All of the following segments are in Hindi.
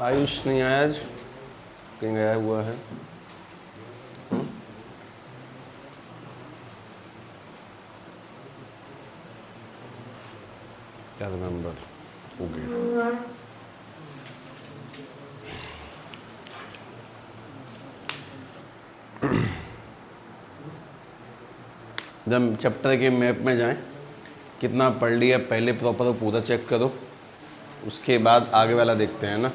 आयुष नहीं आया आज, कहीं गया हुआ है। क्या नंबर था? ओके, जब चैप्टर के मैप में जाएं, कितना पढ़ लिया पहले प्रॉपर पूरा चेक करो, उसके बाद आगे वाला देखते हैं ना।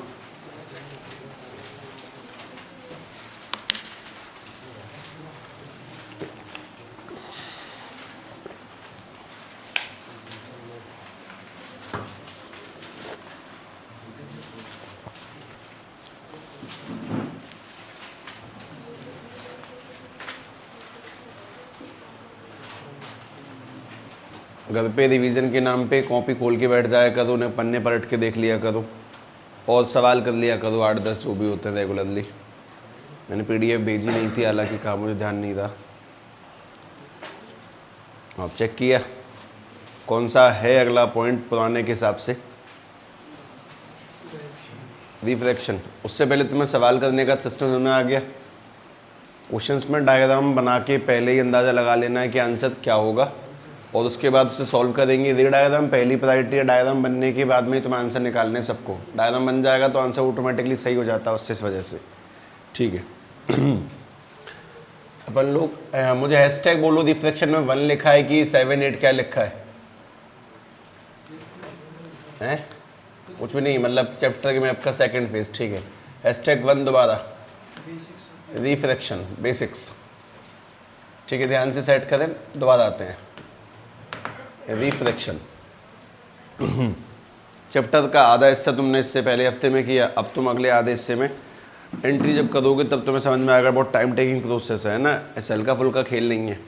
घर पे रिवीजन के नाम पे कॉपी खोल के बैठ जाया करो, उन्हें पन्ने पलट के देख लिया करो और सवाल कर लिया करो 8-10 जो भी होते हैं रेगुलरली। मैंने पीडीएफ भेजी नहीं थी, हालांकि कहा मुझे ध्यान नहीं था। आप चेक किया कौन सा है अगला पॉइंट पुराने के हिसाब से? रिफ्लेक्शन। उससे पहले तुम्हें सवाल करने का सिस्टम समझ में आ गया? क्वेश्चंस में डायग्राम बना के पहले ही अंदाज़ा लगा लेना है कि आंसर क्या होगा और उसके बाद उसे सॉल्व करेंगे। रे डायग्राम पहली प्रायोरिटी है, डायग्राम बनने के बाद में ही तुम्हें आंसर निकालने सबको। डायग्राम बन जाएगा तो आंसर ऑटोमेटिकली सही हो जाता है उससे, इस वजह से। ठीक है। अपन लोग मुझे हैशटैग बोलो, रिफ्लेक्शन में 1 लिखा है कि 7-8 क्या लिखा है? हैं? कुछ भी नहीं, मतलब चैप्टर के मैप का सेकंड पेज। ठीक है, हैशटैग 1 दोबारा, रिफ्लेक्शन बेसिक्स। ठीक है, ध्यान से सेट करें, दोबारा आते हैं। रिफ्लेक्शन चैप्टर का आधा हिस्सा तुमने इससे पहले हफ्ते में किया, अब तुम अगले आधे हिस्से में एंट्री जब करोगे तब तुम्हें समझ में आएगा। बहुत टाइम टेकिंग प्रोसेस है ना, ऐसा हल्का फुल्का खेल नहीं है।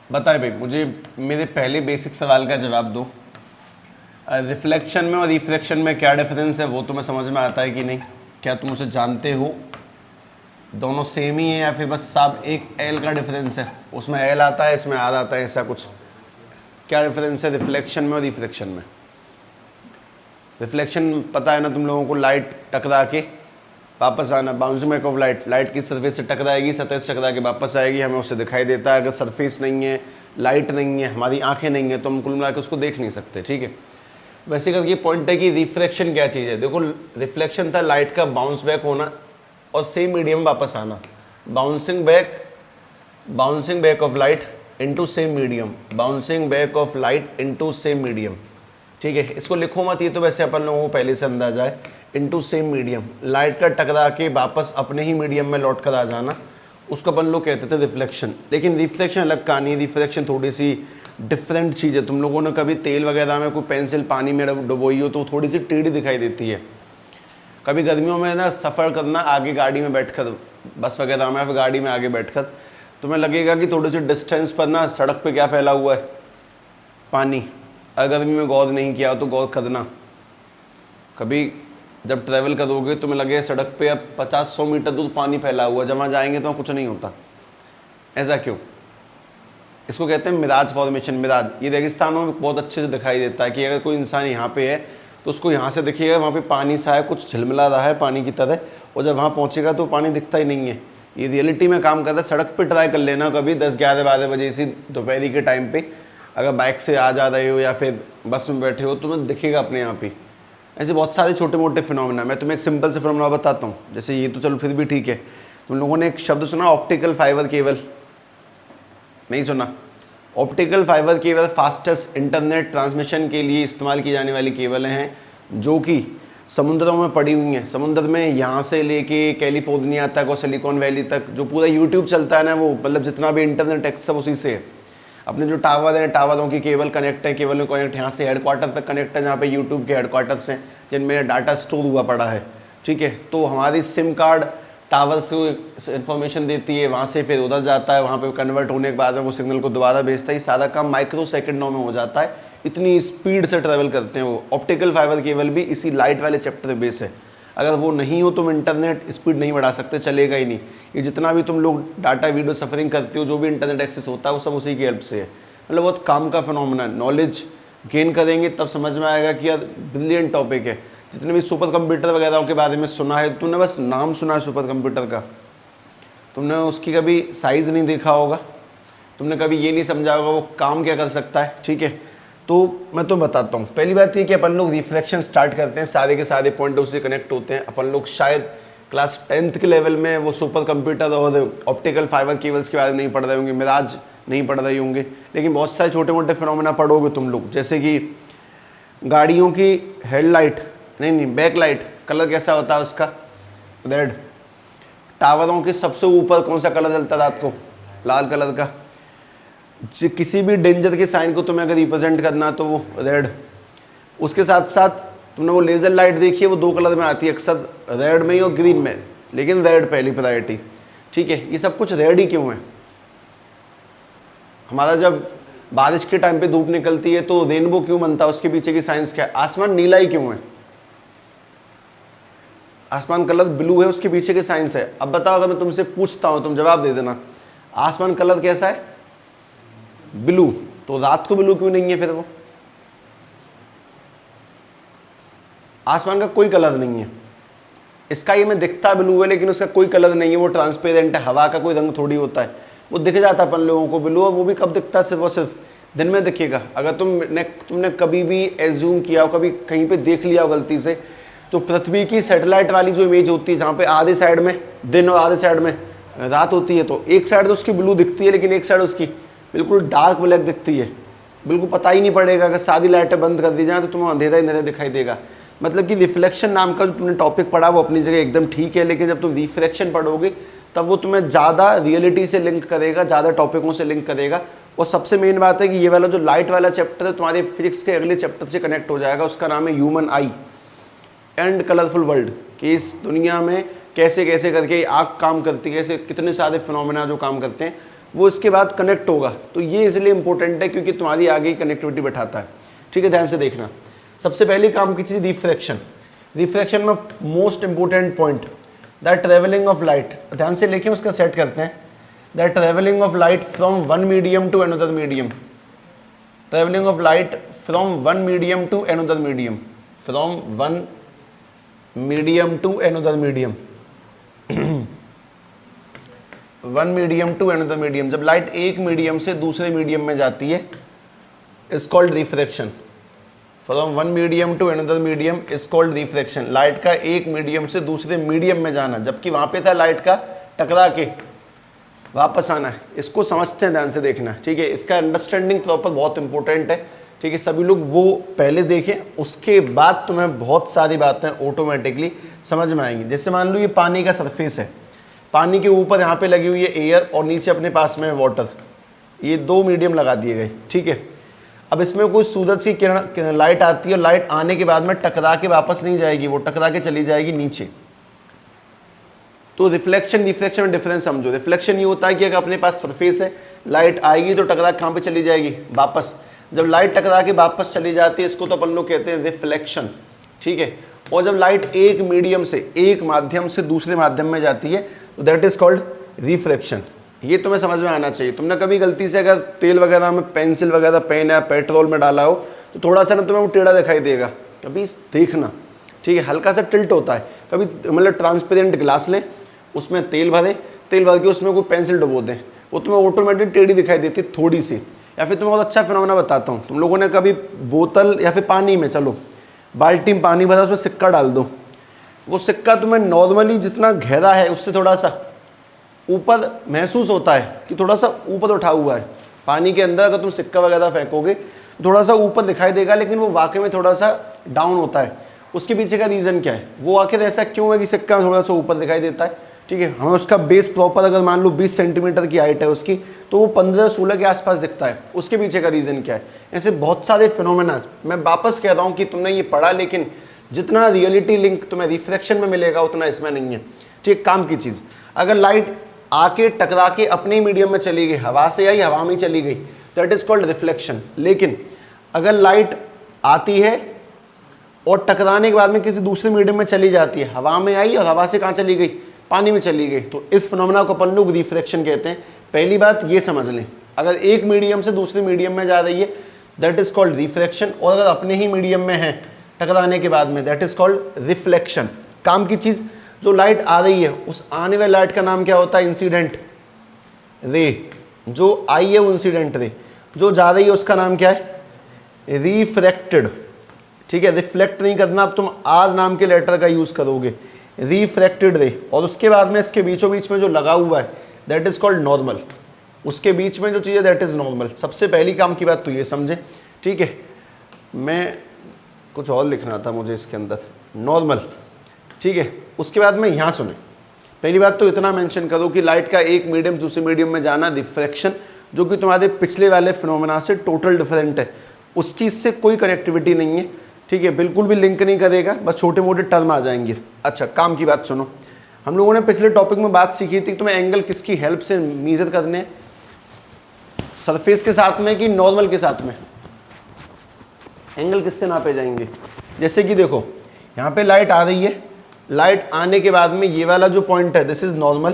बताए भाई मुझे, मेरे पहले बेसिक सवाल का जवाब दो। रिफ्लेक्शन में और रिफ्लेक्शन में क्या डिफरेंस है वो तुम्हें समझ में आता है कि नहीं? क्या तुम उसे जानते हो? दोनों सेम ही है या फिर बस साब एक एल का डिफरेंस है? उसमें एल आता है, इसमें आर आता है, ऐसा कुछ? क्या डिफरेंस है रिफ्लेक्शन में और रिफ्लेक्शन में? रिफ्लेक्शन पता है ना तुम लोगों को, लाइट टकरा के वापस आना, bouncing back of light. Light की सरफेस से टकराएगी, सतह से टकरा के वापस आएगी, हमें उससे दिखाई देता है। अगर सरफेस नहीं है, लाइट नहीं है, हमारी आंखें नहीं है, तो हम कुल मिला के उसको देख नहीं सकते। ठीक है, वैसे करके पॉइंट है कि रिफ्लेक्शन क्या चीज़ है। देखो, रिफ्लेक्शन था लाइट का बाउंस बैक होना और सेम मीडियम वापस आना। Bouncing back of light into same medium, bouncing back of light into same medium. ठीक है, इसको लिखो मत, ये तो वैसे अपन लोगों को पहले से अंदाजा है। इनटू सेम मीडियम, लाइट का टकरा के वापस अपने ही मीडियम में लौट कर आ जाना, उसको अपन लोग कहते थे रिफ्लेक्शन। लेकिन रिफ्लेक्शन अलग कहानी है, रिफ्लेक्शन थोड़ी सी डिफरेंट चीज़ है। तुम लोगों ने कभी तेल वगैरह में कोई पेंसिल पानी में डुबोई हो तो थोड़ी सी टेढ़ी दिखाई देती है। कभी गर्मियों में ना सफ़र करना आगे गाड़ी में बैठकर, बस वगैरह में, फिर गाड़ी में आगे बैठकर, तुम्हें लगेगा कि थोड़ी सी डिस्टेंस पर ना सड़क पे क्या फैला हुआ है? पानी। अगर गर्मी में गौर नहीं किया तो गौर करना, कभी जब ट्रैवल करोगे तुम्हें लगे सड़क पे अब 50-100 मीटर दूर पानी फैला हुआ है, जहाँ जाएंगे तो कुछ नहीं होता। ऐसा क्यों? इसको कहते हैं मिराज फॉर्मेशन। मिराज ये रेगिस्तानों में बहुत अच्छे से दिखाई देता है कि अगर कोई इंसान यहाँ पे है तो उसको यहाँ से दिखेगा वहाँ पे पानी सा है, कुछ झिलमिला रहा है पानी की तरह, और जब वहाँ पहुँचेगा तो पानी दिखता ही नहीं है। ये रियलिटी में काम करता है। सड़क पे ट्राई कर लेना कभी 10-11-12 बजे इसी दोपहरी के टाइम पे, अगर बाइक से आ जा रहे हो या फिर बस में बैठे हो, तुम्हें दिखेगा अपने आप ही। ऐसे बहुत सारे छोटे मोटे फिनोमेना। मैं तुम्हें एक सिंपल से फिनोमेना बताता हूँ, जैसे ये तो चलो फिर भी ठीक है। तुम लोगों ने एक शब्द सुना ऑप्टिकल फाइबर केबल? नहीं सुना? Optical fibre cable fastest internet transmission के लिए इस्तेमाल की जाने वाली केबल हैं, जो कि समुद्रों में पड़ी हुई हैं। समुद्र में यहाँ से लेके कैलिफोर्निया तक और सिलिकॉन वैली तक जो पूरा यूट्यूब चलता है ना, वो मतलब जितना भी इंटरनेट है सब उसी से है। अपने जो टावर हैं, टावरों की केबल कनेक्ट है, केबल में कनेक्ट यहाँ से हेडक्वार्टर तक कनेक्ट है, जहाँ पे यूट्यूब के हेडक्वार्टर्स हैं जिनमें डाटा स्टोर हुआ पड़ा है। ठीक है, तो हमारी सिम कार्ड टावर से इन्फॉर्मेशन देती है, वहाँ से फिर उधर जाता है, वहाँ पे कन्वर्ट होने के बाद में वो सिग्नल को दोबारा भेजता है। ये सारा काम माइक्रो सेकंडों में हो जाता है, इतनी स्पीड से ट्रैवल करते हैं वो। ऑप्टिकल फाइबर केबल भी इसी लाइट वाले चैप्टर पे बेस है। अगर वो नहीं हो तुम इंटरनेट स्पीड नहीं बढ़ा सकते, चलेगा ही नहीं। ये जितना भी तुम लोग डाटा वीडियो सफरिंग करते हो, जो भी इंटरनेट एक्सेस होता है वो सब उसी की हेल्प से है। मतलब बहुत काम का फिनोमेना। नॉलेज गेन करेंगे तब समझ में आएगा कि यार ब्रिलियंट टॉपिक है। जितने भी सुपर कंप्यूटर वगैरह के बारे में सुना है, तुमने बस नाम सुना है सुपर कंप्यूटर का, तुमने उसकी कभी साइज़ नहीं देखा होगा, तुमने कभी ये नहीं समझा होगा वो काम क्या कर सकता है। ठीक है, तो मैं तो बताता हूँ। पहली बात ये कि अपन लोग रिफ्लेक्शन स्टार्ट करते हैं, सारे के सारे पॉइंट उससे कनेक्ट होते हैं। अपन लोग शायद क्लास 10th के लेवल में वो सुपर कंप्यूटर और ऑप्टिकल फाइबर केबल्स के बारे में नहीं पढ़ रहे होंगे, मिराज नहीं पढ़ रहे होंगे, लेकिन बहुत सारे छोटे मोटे फिनोमेना पढ़ोगे तुम लोग। जैसे कि गाड़ियों की हेडलाइट नहीं बैकलाइट कलर कैसा होता है उसका, रेड। टावरों के सबसे ऊपर कौन सा कलर जलता है रात को, लाल कलर का। किसी भी डेंजर के साइन को तुम्हें अगर रिप्रेजेंट करना तो वो रेड। उसके साथ साथ तुमने वो लेज़र लाइट देखी है, वो 2 कलर में आती है अक्सर, रेड में ही और ग्रीन में, लेकिन रेड पहली प्रायोरिटी। ठीक है, ये सब कुछ रेड ही क्यों है? हमारा जब बारिश के टाइम पे धूप निकलती है तो रेनबो क्यों बनता है, उसके पीछे की साइंस क्या है? आसमान नीला ही क्यों है? आसमान कलर ब्लू है, उसके पीछे की साइंस है। अब बताओ, अगर मैं तुमसे पूछता हूं तुम जवाब दे देना, आसमान कलर कैसा है? ब्लू। तो रात को ब्लू क्यों नहीं है फिर? वो आसमान का कोई कलर नहीं है। स्काई में दिखता ब्लू है लेकिन उसका कोई कलर नहीं है, वो ट्रांसपेरेंट है, हवा का कोई रंग थोड़ी होता है। वो दिख जाता है अपन लोगों को ब्लू, और वो भी कब दिखता है? सिर्फ और सिर्फ दिन में दिखेगा। अगर तुमने कभी भी एज्यूम किया हो, कभी कहीं पे देख लिया हो गलती से, तो पृथ्वी की सैटेलाइट वाली जो इमेज होती है, जहाँ पे आधे साइड में दिन और आधे साइड में रात होती है, तो एक साइड तो उसकी ब्लू दिखती है लेकिन एक साइड उसकी बिल्कुल डार्क ब्लैक दिखती है। बिल्कुल पता ही नहीं पड़ेगा। अगर सारी लाइटें बंद कर दी जाए तो तुम्हें अंधेरा ही अंधेरा दिखाई देगा। मतलब कि रिफ्लेक्शन नाम का जो तुमने टॉपिक पढ़ा वो अपनी जगह एकदम ठीक है, लेकिन जब तुम रिफ्लेक्शन पढ़ोगे तब वो तुम्हें ज़्यादा रियलिटी से लिंक करेगा, ज़्यादा टॉपिकों से लिंक करेगा। और सबसे मेन बात है कि ये वाला जो लाइट वाला चैप्टर है तुम्हारे फिजिक्स के अगले चैप्टर से कनेक्ट हो जाएगा। उसका नाम है human I and colourful world, कि इस दुनिया में कैसे कैसे करके आँख काम करती है, कैसे कितने सारे फिनोमेना जो काम करते हैं, वो इसके बाद कनेक्ट होगा। तो ये इसलिए इंपॉर्टेंट है क्योंकि तुम्हारी आगे कनेक्टिविटी बैठाता है। ठीक है, ध्यान से देखना। सबसे पहली काम की चीज़ रिफ्लेक्शन। रिफ्लेक्शन में most important point the travelling of light. ध्यान से लेके उसका सेट करते हैं। The travelling of light from one medium to another medium. Travelling of light from one medium to another medium, from one medium to another medium, one medium to another medium. जब लाइट एक मीडियम से दूसरे मीडियम में जाती है is called reflection. From one medium to another medium is called reflection. Light का एक मीडियम से दूसरे मीडियम में जाना, जबकि वहां पे था लाइट का टकरा के वापस आना है। इसको समझते हैं, ध्यान से देखना। ठीक है, इसका अंडरस्टैंडिंग प्रॉपर बहुत इंपॉर्टेंट है। ठीक है, सभी लोग वो पहले देखें, उसके बाद तुम्हें बहुत सारी बातें ऑटोमेटिकली समझ में आएंगी। जैसे मान लो ये पानी का सरफेस है, पानी के ऊपर यहाँ पे लगी हुई है एयर और नीचे अपने पास में है वाटर। ये 2 मीडियम लगा दिए गए। ठीक है, अब इसमें कोई सूरज की किरण लाइट आती है, और लाइट आने के बाद में टकरा के वापस नहीं जाएगी, वो टकरा के चली जाएगी नीचे। तो रिफ्लेक्शन में डिफरेंस समझो। रिफ्लेक्शन ये होता है कि अगर अपने पास सरफेस है, लाइट आएगी तो टकरा के कहाँ पे चली जाएगी? वापस। जब लाइट टकरा के वापस चली जाती है इसको तो अपन लोग कहते हैं रिफ्लेक्शन। ठीक है, और जब लाइट एक मीडियम से, एक माध्यम से दूसरे माध्यम में जाती है तो दैट इज कॉल्ड रिफ्लेक्शन। ये तुम्हें समझ में आना चाहिए। तुमने कभी गलती से अगर तेल वगैरह में पेंसिल वगैरह पेन या पेट्रोल में डाला हो तो थोड़ा सा ना तुम्हें वो टेढ़ा दिखाई देगा, कभी देखना। ठीक है, हल्का सा टिल्ट होता है। कभी मतलब ट्रांसपेरेंट ग्लास लें, उसमें तेल भर के उसमें कोई पेंसिल डुबो दें, वो तुम्हें ऑटोमेटिक टेढ़ी दिखाई देती है थोड़ी सी। या फिर तुम्हें बहुत अच्छा फिनोमेना बताता हूँ। तुम लोगों ने कभी बोतल या फिर पानी में, चलो बाल्टी में पानी भरा, उसमें सिक्का डाल दो, वो सिक्का तुम्हें नॉर्मली जितना गहरा है उससे थोड़ा सा ऊपर महसूस होता है कि थोड़ा सा ऊपर उठा हुआ है। पानी के अंदर अगर तुम सिक्का वगैरह फेंकोगे थोड़ा सा ऊपर दिखाई देगा, लेकिन वो वाकई में थोड़ा सा डाउन होता है। उसके पीछे का रीज़न क्या है? वो आखिर ऐसा क्यों है कि सिक्का थोड़ा सा ऊपर दिखाई देता है? ठीक है, हमें उसका बेस प्रॉपर अगर मान लो 20 सेंटीमीटर की हाइट है उसकी, तो वो 15-16 के आसपास दिखता है। उसके पीछे का रीज़न क्या है? ऐसे बहुत सारे फिनोमेना। मैं वापस कह रहा हूँ कि तुमने ये पढ़ा, लेकिन जितना रियलिटी लिंक तुम्हें रिफ्लेक्शन में मिलेगा उतना इसमें नहीं है। ठीक, काम की चीज़, अगर लाइट आके टकरा के अपने मीडियम में चली गई, हवा से आई, हवा में ही चली गई, दैट इज कॉल्ड रिफ्लेक्शन। लेकिन अगर लाइट आती है और टकराने के बाद में किसी दूसरे मीडियम में चली जाती है, हवा में आई और हवा से कहाँ चली गई, पानी में चली गई, तो इस फिनोमेना को अपन लोग रिफ्लेक्शन कहते हैं। पहली बात ये समझ लें, अगर एक मीडियम से दूसरे मीडियम में जा रही है दैट इज कॉल्ड रिफ्लेक्शन, और अगर अपने ही मीडियम में है टकराने के बाद में दैट इज कॉल्ड रिफ्लेक्शन। काम की चीज़, जो लाइट आ रही है उस आने वाली लाइट का नाम क्या होता है, इंसिडेंट रे। जो आई है वो इंसिडेंट रे, जो जा रही है उसका नाम क्या है, रिफ्रैक्टेड। ठीक है, रिफ्लेक्ट नहीं करना, अब तुम आर नाम के लेटर का यूज करोगे, रिफ्रैक्टेड रे। और उसके बाद में इसके बीचों बीच में जो लगा हुआ है दैट इज कॉल्ड नॉर्मल। उसके बीच में जो चीज़ है दैट इज नॉर्मल। सबसे पहली काम की बात तो ये समझे। ठीक है, मैं कुछ और लिखना था मुझे इसके अंदर, नॉर्मल। ठीक है, उसके बाद में यहाँ सुने, पहली बात तो इतना मेंशन करो कि लाइट का एक मीडियम दूसरे मीडियम में जाना रिफ्रैक्शन, जो कि तुम्हारे पिछले वाले फिनोमेना से टोटल डिफरेंट है, उसकी इससे कोई कनेक्टिविटी नहीं है। ठीक है, बिल्कुल भी लिंक नहीं करेगा, बस छोटे मोटे टर्म आ जाएंगे। अच्छा, काम की बात सुनो, हम लोगों ने पिछले टॉपिक में बात सीखी थी तुम्हें एंगल किसकी हेल्प से मेजर करने हैं, सरफेस के साथ में कि नॉर्मल के साथ में, एंगल किससे नापे जाएंगे। जैसे कि देखो यहाँ पे लाइट आ रही है, लाइट आने के बाद में ये वाला जो पॉइंट है दिस इज नॉर्मल,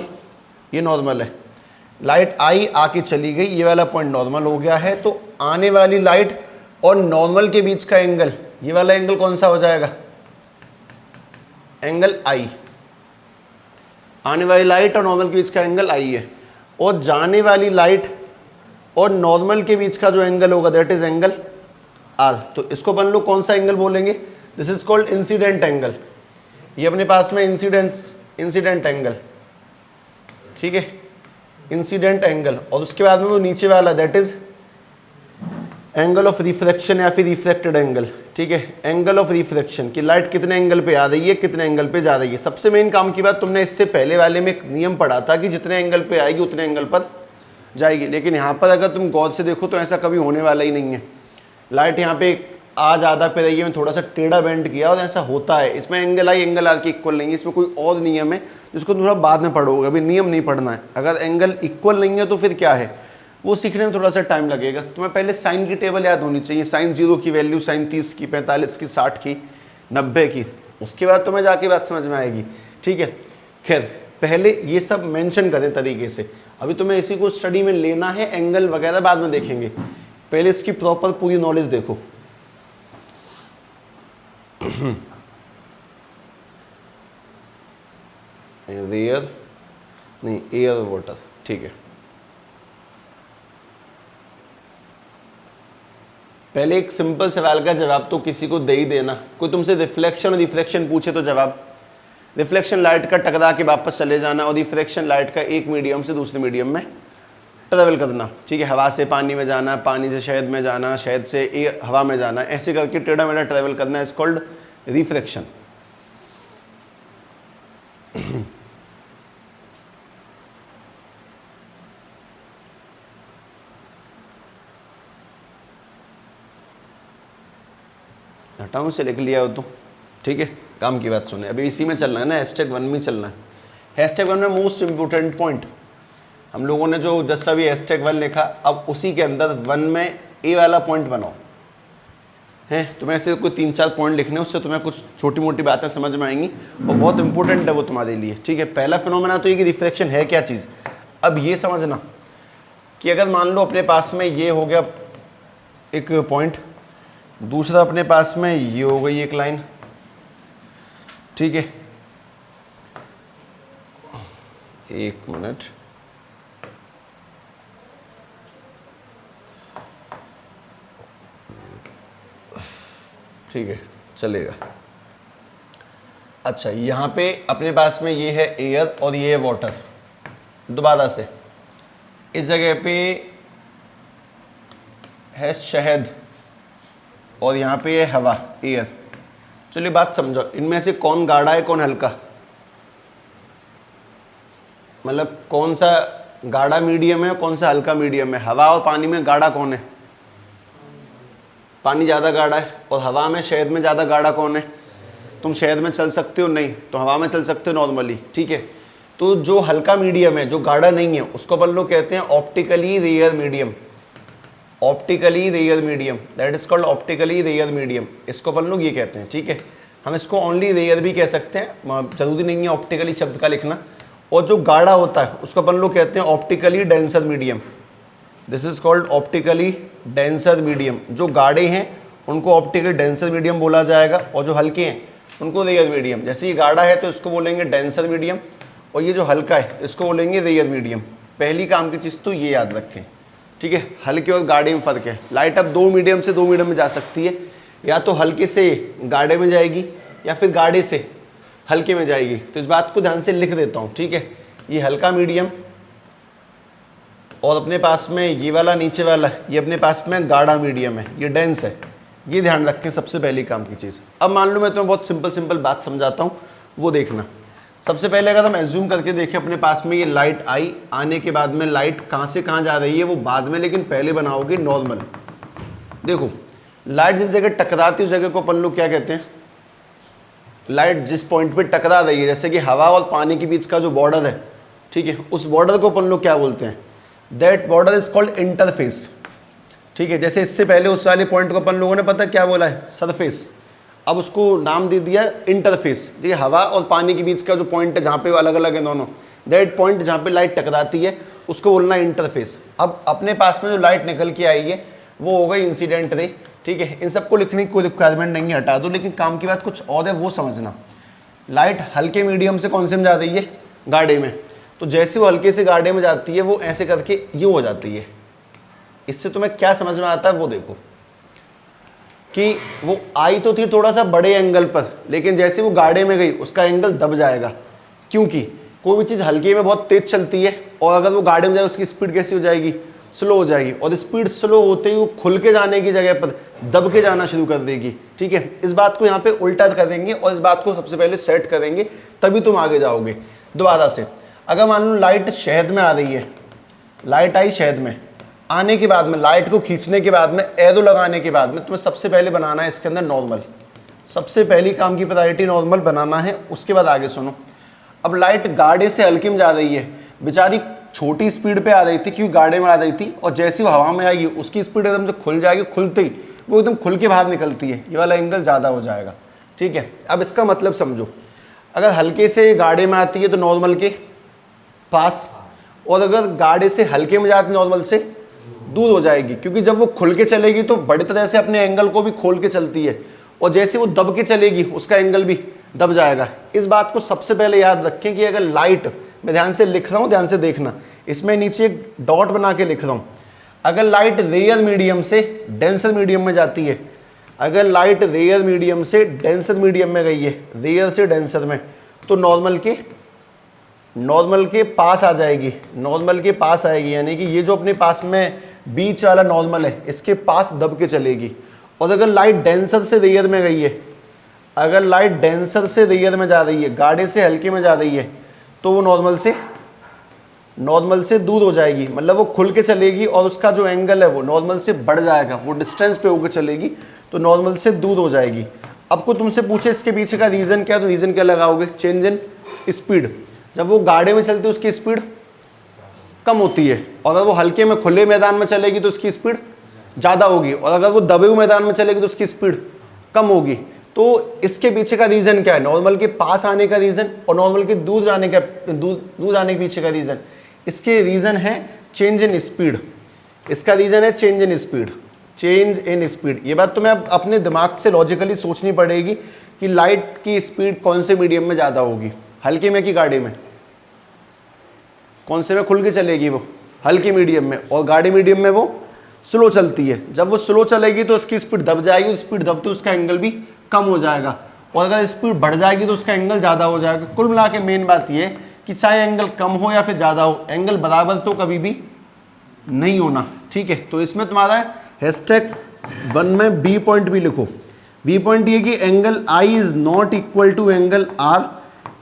ये नॉर्मल है। लाइट आई, आके चली गई, ये वाला पॉइंट नॉर्मल हो गया है, तो आने वाली लाइट और नॉर्मल के बीच का एंगल, ये वाला एंगल कौन सा हो जाएगा, एंगल आई। आने वाली लाइट और नॉर्मल के बीच का एंगल आई है, और जाने वाली लाइट और नॉर्मल के बीच का जो एंगल होगा दैट इज एंगल आर। तो इसको अपन लोग कौन सा एंगल बोलेंगे, this is called incident angle. ये अपने पास में इंसिडेंट एंगल। ठीक है, इंसिडेंट एंगल। और उसके बाद में वो नीचे वाला that is angle of reflection या फिर रिफ्लेक्टेड एंगल। ठीक है, एंगल ऑफ रिफ्लेक्शन की लाइट कितने एंगल पे आ रही है, कितने एंगल पे जा रही है। सबसे मेन काम की बात, तुमने इससे पहले वाले में एक नियम पढ़ा था कि जितने एंगल पे आएगी उतने एंगल पर जाएगी, लेकिन यहाँ पर अगर तुम गौर से देखो तो ऐसा कभी होने वाला ही नहीं है। लाइट यहाँ पे आज आधा पे रही है, मैं थोड़ा सा टेढ़ा बेंड किया और ऐसा होता है, इसमें एंगल आई एंगल आर के इक्वल नहीं है, इसमें कोई और नियम है जिसको थोड़ा बाद में पढ़ोगे, अभी नियम नहीं पढ़ना है। अगर एंगल इक्वल नहीं है तो फिर क्या है, वो सीखने में थोड़ा सा टाइम लगेगा। तुम्हें पहले साइन की टेबल याद होनी चाहिए, साइन 0 की वैल्यू, साइन 30 की, 45 की, 60 की, 90 की, उसके बाद तुम्हें जाके बात समझ में आएगी। ठीक है, खैर पहले ये सब मेंशन करें तरीके से, अभी तुम्हें इसी को स्टडी में लेना है, एंगल वगैरह बाद में देखेंगे, पहले इसकी प्रॉपर पूरी नॉलेज देखो। एयर नहीं, एयर वाटर। ठीक है, पहले एक सिंपल सवाल का जवाब तो किसी को दे ही देना। कोई तुमसे रिफ्लेक्शन और रिफ्रैक्शन पूछे तो जवाब, रिफ्लेक्शन लाइट का टकरा के वापस चले जाना, और रिफ्रैक्शन लाइट का एक मीडियम से दूसरे मीडियम में ट्रेवल करना। ठीक है, हवा से पानी में जाना, पानी से शहद में जाना, शहद से हवा में जाना, ऐसे करके टेढ़ा मेढ़ा ट्रेवल करना इज कॉल्ड रिफ्रैक्शन। हटाऊं से लिख लिया हो तो ठीक है। काम की बात सुने, अभी इसी में चलना है ना, #1 में चलना है। #1 में मोस्ट इंपोर्टेंट पॉइंट हम लोगों ने जो जस्ट अभी #1 लिखा, अब उसी के अंदर 1 में ए वाला पॉइंट बनाओ हैं। तुम्हें ऐसे कोई 3-4 पॉइंट लिखने, उससे तुम्हें कुछ छोटी मोटी बातें समझ में आएंगी और बहुत इंपॉर्टेंट है वो तुम्हारे लिए। ठीक है, पहला फिनोमेना तो ये कि रिफ्लेक्शन है क्या चीज़। अब ये समझना कि अगर मान लो अपने पास में ये हो गया एक पॉइंट, दूसरा अपने पास में ये हो गई एक लाइन। ठीक है, एक मिनट, ठीक है चलेगा। अच्छा, यहाँ पे अपने पास में ये है एयर और ये है वाटर। दोबारा से इस जगह पे है शहद और यहाँ पे है हवा, एयर। चलिए बात समझो, इनमें से कौन गाढ़ा है कौन हल्का, मतलब कौन सा गाढ़ा मीडियम है कौन सा हल्का मीडियम है। हवा और पानी में गाढ़ा कौन है, पानी ज़्यादा गाढ़ा है, और हवा में शहद में ज़्यादा गाढ़ा कौन है, तुम शहद में चल सकते हो नहीं, तो हवा में चल सकते हो नॉर्मली, ठीक है। तो जो हल्का मीडियम है, जो गाढ़ा नहीं है, उसको अपन लोग कहते हैं optically rare medium. Optically rare medium, that is called optically rare medium, इसको अपन लोग ये कहते हैं, ठीक है। हम इसको ओनली रेयर भी कह सकते हैं, जरूरी नहीं है ऑप्टिकली शब्द का लिखना। और जो गाढ़ा होता है उसको अपन लोग कहते हैं optically denser medium. This is called optically denser medium. जो गाढ़े हैं उनको ऑप्टिकली डेंसर मीडियम बोला जाएगा, और जो हल्के हैं उनको रेयर मीडियम। जैसे ये गाढ़ा है तो इसको बोलेंगे डेंसर मीडियम, और ये जो हल्का है इसको बोलेंगे रेयर मीडियम। पहली काम की चीज़ तो ये याद रखें, ठीक है। हल्के और गाढ़े में फ़र्क है। लाइट अब 2 मीडियम से 2 मीडियम में जा सकती है, या तो हल्के से गाढ़े में जाएगी या फिर गाढ़े से हल्के में जाएगी। तो इस बात को ध्यान से लिख देता हूँ, ठीक है। ये हल्का मीडियम, और अपने पास में ये वाला नीचे वाला, ये अपने पास में गाढ़ा मीडियम है, ये डेंस है। ये ध्यान रखें सबसे पहली काम की चीज़। अब मान लो मैं तुम्हें बहुत सिंपल बात समझाता हूँ, वो देखना। सबसे पहले अगर हम एज्यूम करके देखें, अपने पास में ये लाइट आई, आने के बाद में लाइट कहाँ से कहाँ जा रही है वो बाद में, लेकिन पहले बनाओगे नॉर्मल। देखो लाइट जिस जगह टकराती है उस जगह को अपन लोग क्या कहते हैं? लाइट जिस पॉइंट पे टकरा रही है, जैसे कि हवा और पानी के बीच का जो बॉर्डर है, ठीक है, उस बॉर्डर को अपन लोग क्या बोलते हैं? That border is called interface, ठीक है। जैसे इससे पहले उस वाले पॉइंट को अपन लोगों ने पता क्या बोला है? सरफेस। अब उसको नाम दे दिया इंटरफेस। ठीक है, हवा और पानी के बीच का जो पॉइंट है जहाँ पे अलग अलग है दोनों, दैट पॉइंट जहाँ पे लाइट टकराती है उसको बोलना है इंटरफेस। अब अपने पास में जो लाइट निकल के आई है वो हो गई इंसिडेंट रे, ठीक है। इन सबको लिखने की कोई रिक्वायरमेंट नहीं है, हटा दो। लेकिन काम की बात कुछ और है, वो समझना। लाइट हल्के मीडियम से कौन से में जा रही है? गाढ़े में। तो जैसे वो हल्के से गाढ़े में जाती है वो ऐसे करके ये हो जाती है। इससे तुम्हें क्या समझ में आता है वो देखो, कि वो आई तो थी थोड़ा सा बड़े एंगल पर, लेकिन जैसे वो गाढ़े में गई उसका एंगल दब जाएगा। क्योंकि कोई भी चीज़ हल्के में बहुत तेज चलती है, और अगर वो गाढ़े में जाए उसकी स्पीड कैसी हो जाएगी? स्लो हो जाएगी। और स्पीड स्लो होते ही वो खुल के जाने की जगह पर दब के जाना शुरू कर देगी, ठीक है। इस बात को यहाँ पे उल्टा करेंगे और इस बात को सबसे पहले सेट करेंगे, तभी तुम आगे जाओगे। दोबारा से, अगर मान लो लाइट शहद में आ रही है, लाइट आई शहद में, आने के बाद में लाइट को खींचने के बाद में, एरो लगाने के बाद में तुम्हें सबसे पहले बनाना है इसके अंदर नॉर्मल। सबसे पहली काम की प्रायोरिटी नॉर्मल बनाना है। उसके बाद आगे सुनो। अब लाइट गाढ़े से हल्के में जा रही है, बेचारी छोटी स्पीड पे आ रही थी क्योंकि गाढ़े में आ रही थी, और जैसे वो हवा में आएगी उसकी स्पीड एकदम से खुल जाएगी। खुलते ही वो एकदम खुल के बाहर निकलती है, ये वाला एंगल ज़्यादा हो जाएगा, ठीक है। अब इसका मतलब समझो, अगर हल्के से गाढ़े में आती है तो नॉर्मल के पास, और अगर गाढ़े से हल्के में जाती है नॉर्मल से दूर हो जाएगी। क्योंकि जब वो खुल के चलेगी तो बड़ी तरह से अपने एंगल को भी खोल के चलती है, और जैसे वो दब के चलेगी उसका एंगल भी दब जाएगा। इस बात को सबसे पहले याद रखें कि अगर लाइट, मैं ध्यान से लिख रहा हूँ, ध्यान से देखना, इसमें नीचे एक डॉट बना के लिख रहा हूँ। अगर लाइट रेयर मीडियम से डेंसर मीडियम में जाती है, अगर लाइट रेयर मीडियम से डेंसर मीडियम में गई है, रेयर से डेंसर में, तो नॉर्मल के पास आ जाएगी। नॉर्मल के पास आएगी, यानी कि ये जो अपने पास में बीच वाला नॉर्मल है इसके पास दब के चलेगी। और अगर लाइट डेंसर से रेयर में गई है, अगर लाइट डेंसर से रेयर में जा रही है, गाढ़े से हल्के में जा रही है, तो वो नॉर्मल से दूर हो जाएगी। मतलब वो खुल के चलेगी और उसका जो एंगल है वो नॉर्मल से बढ़ जाएगा, वो डिस्टेंस पे होकर चलेगी, तो नॉर्मल से दूर हो जाएगी। अब को तुमसे पूछे इसके पीछे का रीज़न क्या, तो रीज़न क्या लगाओगे? Change in speed. जब वो गाढ़े में चलती है उसकी स्पीड कम होती है, और अगर वो हल्के में खुले मैदान में चलेगी तो उसकी स्पीड ज़्यादा होगी, और अगर वो दबे हुए मैदान में चलेगी तो उसकी स्पीड कम होगी। तो इसके पीछे का रीज़न क्या है? नॉर्मल के पास आने का रीज़न और नॉर्मल के दूर जाने के पीछे का रीज़न। इसके रीज़न है चेंज इन स्पीड। इसका रीज़न है चेंज इन स्पीड। ये बात तुम्हें अपने दिमाग से लॉजिकली सोचनी पड़ेगी कि लाइट की स्पीड कौन से मीडियम में ज़्यादा होगी, हल्के में कि गाढ़े में? कौन से में खुल के चलेगी? वो हल्के मीडियम में। और गाढ़े मीडियम में वो स्लो चलती है। जब वो स्लो चलेगी तो उसकी स्पीड दब जाएगी, स्पीड दबते उसका एंगल भी कम हो जाएगा, और अगर स्पीड बढ़ जाएगी तो उसका एंगल ज़्यादा हो जाएगा। कुल मिला के मेन बात ये है कि चाहे एंगल कम हो या फिर ज़्यादा हो, एंगल बराबर तो कभी भी नहीं होना, ठीक है। तो इसमें तुम्हारा #1 में बी पॉइंट भी लिखो। बी पॉइंट ये कि angle I is not equal to angle R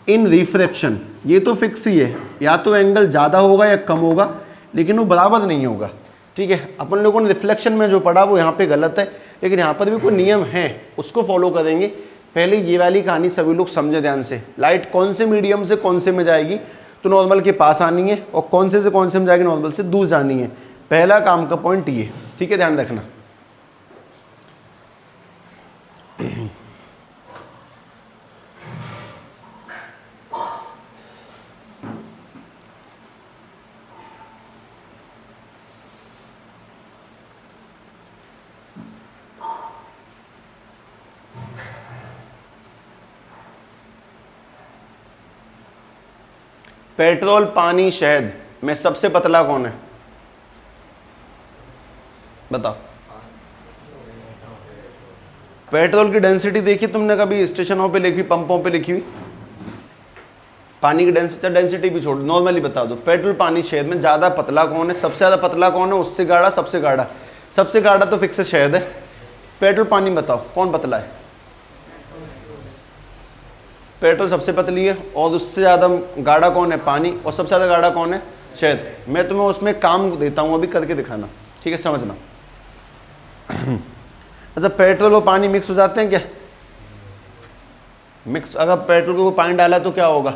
in refraction. ये तो फिक्स ही है, या तो एंगल ज़्यादा होगा या कम होगा, लेकिन वो बराबर नहीं होगा, ठीक है। अपन लोगों ने रिफ्लेक्शन में जो पढ़ा वो यहाँ पे गलत है, लेकिन यहाँ पर भी कोई नियम है उसको फॉलो करेंगे पहले ये वाली कहानी सभी लोग समझे ध्यान से। लाइट कौन से मीडियम से कौन से में जाएगी, तो नॉर्मल के पास आनी है, और कौन से कौन से में जाएगी, नॉर्मल से दूर जानी है। पहला काम का पॉइंट ये, ठीक है, ध्यान रखना। पेट्रोल, पानी, शहद में सबसे पतला कौन है, बताओ। पेट्रोल की डेंसिटी देखी तुमने कभी स्टेशनों पे लिखी, पंपों पे लिखी हुई? पानी की डेंसिटी भी छोड़, नॉर्मली बता दो। पेट्रोल, पानी, शहद में ज़्यादा पतला कौन है, सबसे ज़्यादा पतला कौन है, उससे गाढ़ा, सबसे गाढ़ा। सबसे गाढ़ा तो फिक्स शहद है। पेट्रोल, पानी बताओ कौन पतला है? पेट्रोल सबसे पतली है, और उससे ज़्यादा गाढ़ा कौन है, पानी, और सबसे ज़्यादा गाढ़ा कौन है, शहद। मैं तुम्हें उसमें काम देता हूँ, अभी करके दिखाना, ठीक है, समझना। अच्छा, पेट्रोल और पानी मिक्स हो जाते हैं क्या? मिक्स, अगर पेट्रोल को पानी डाला तो क्या होगा,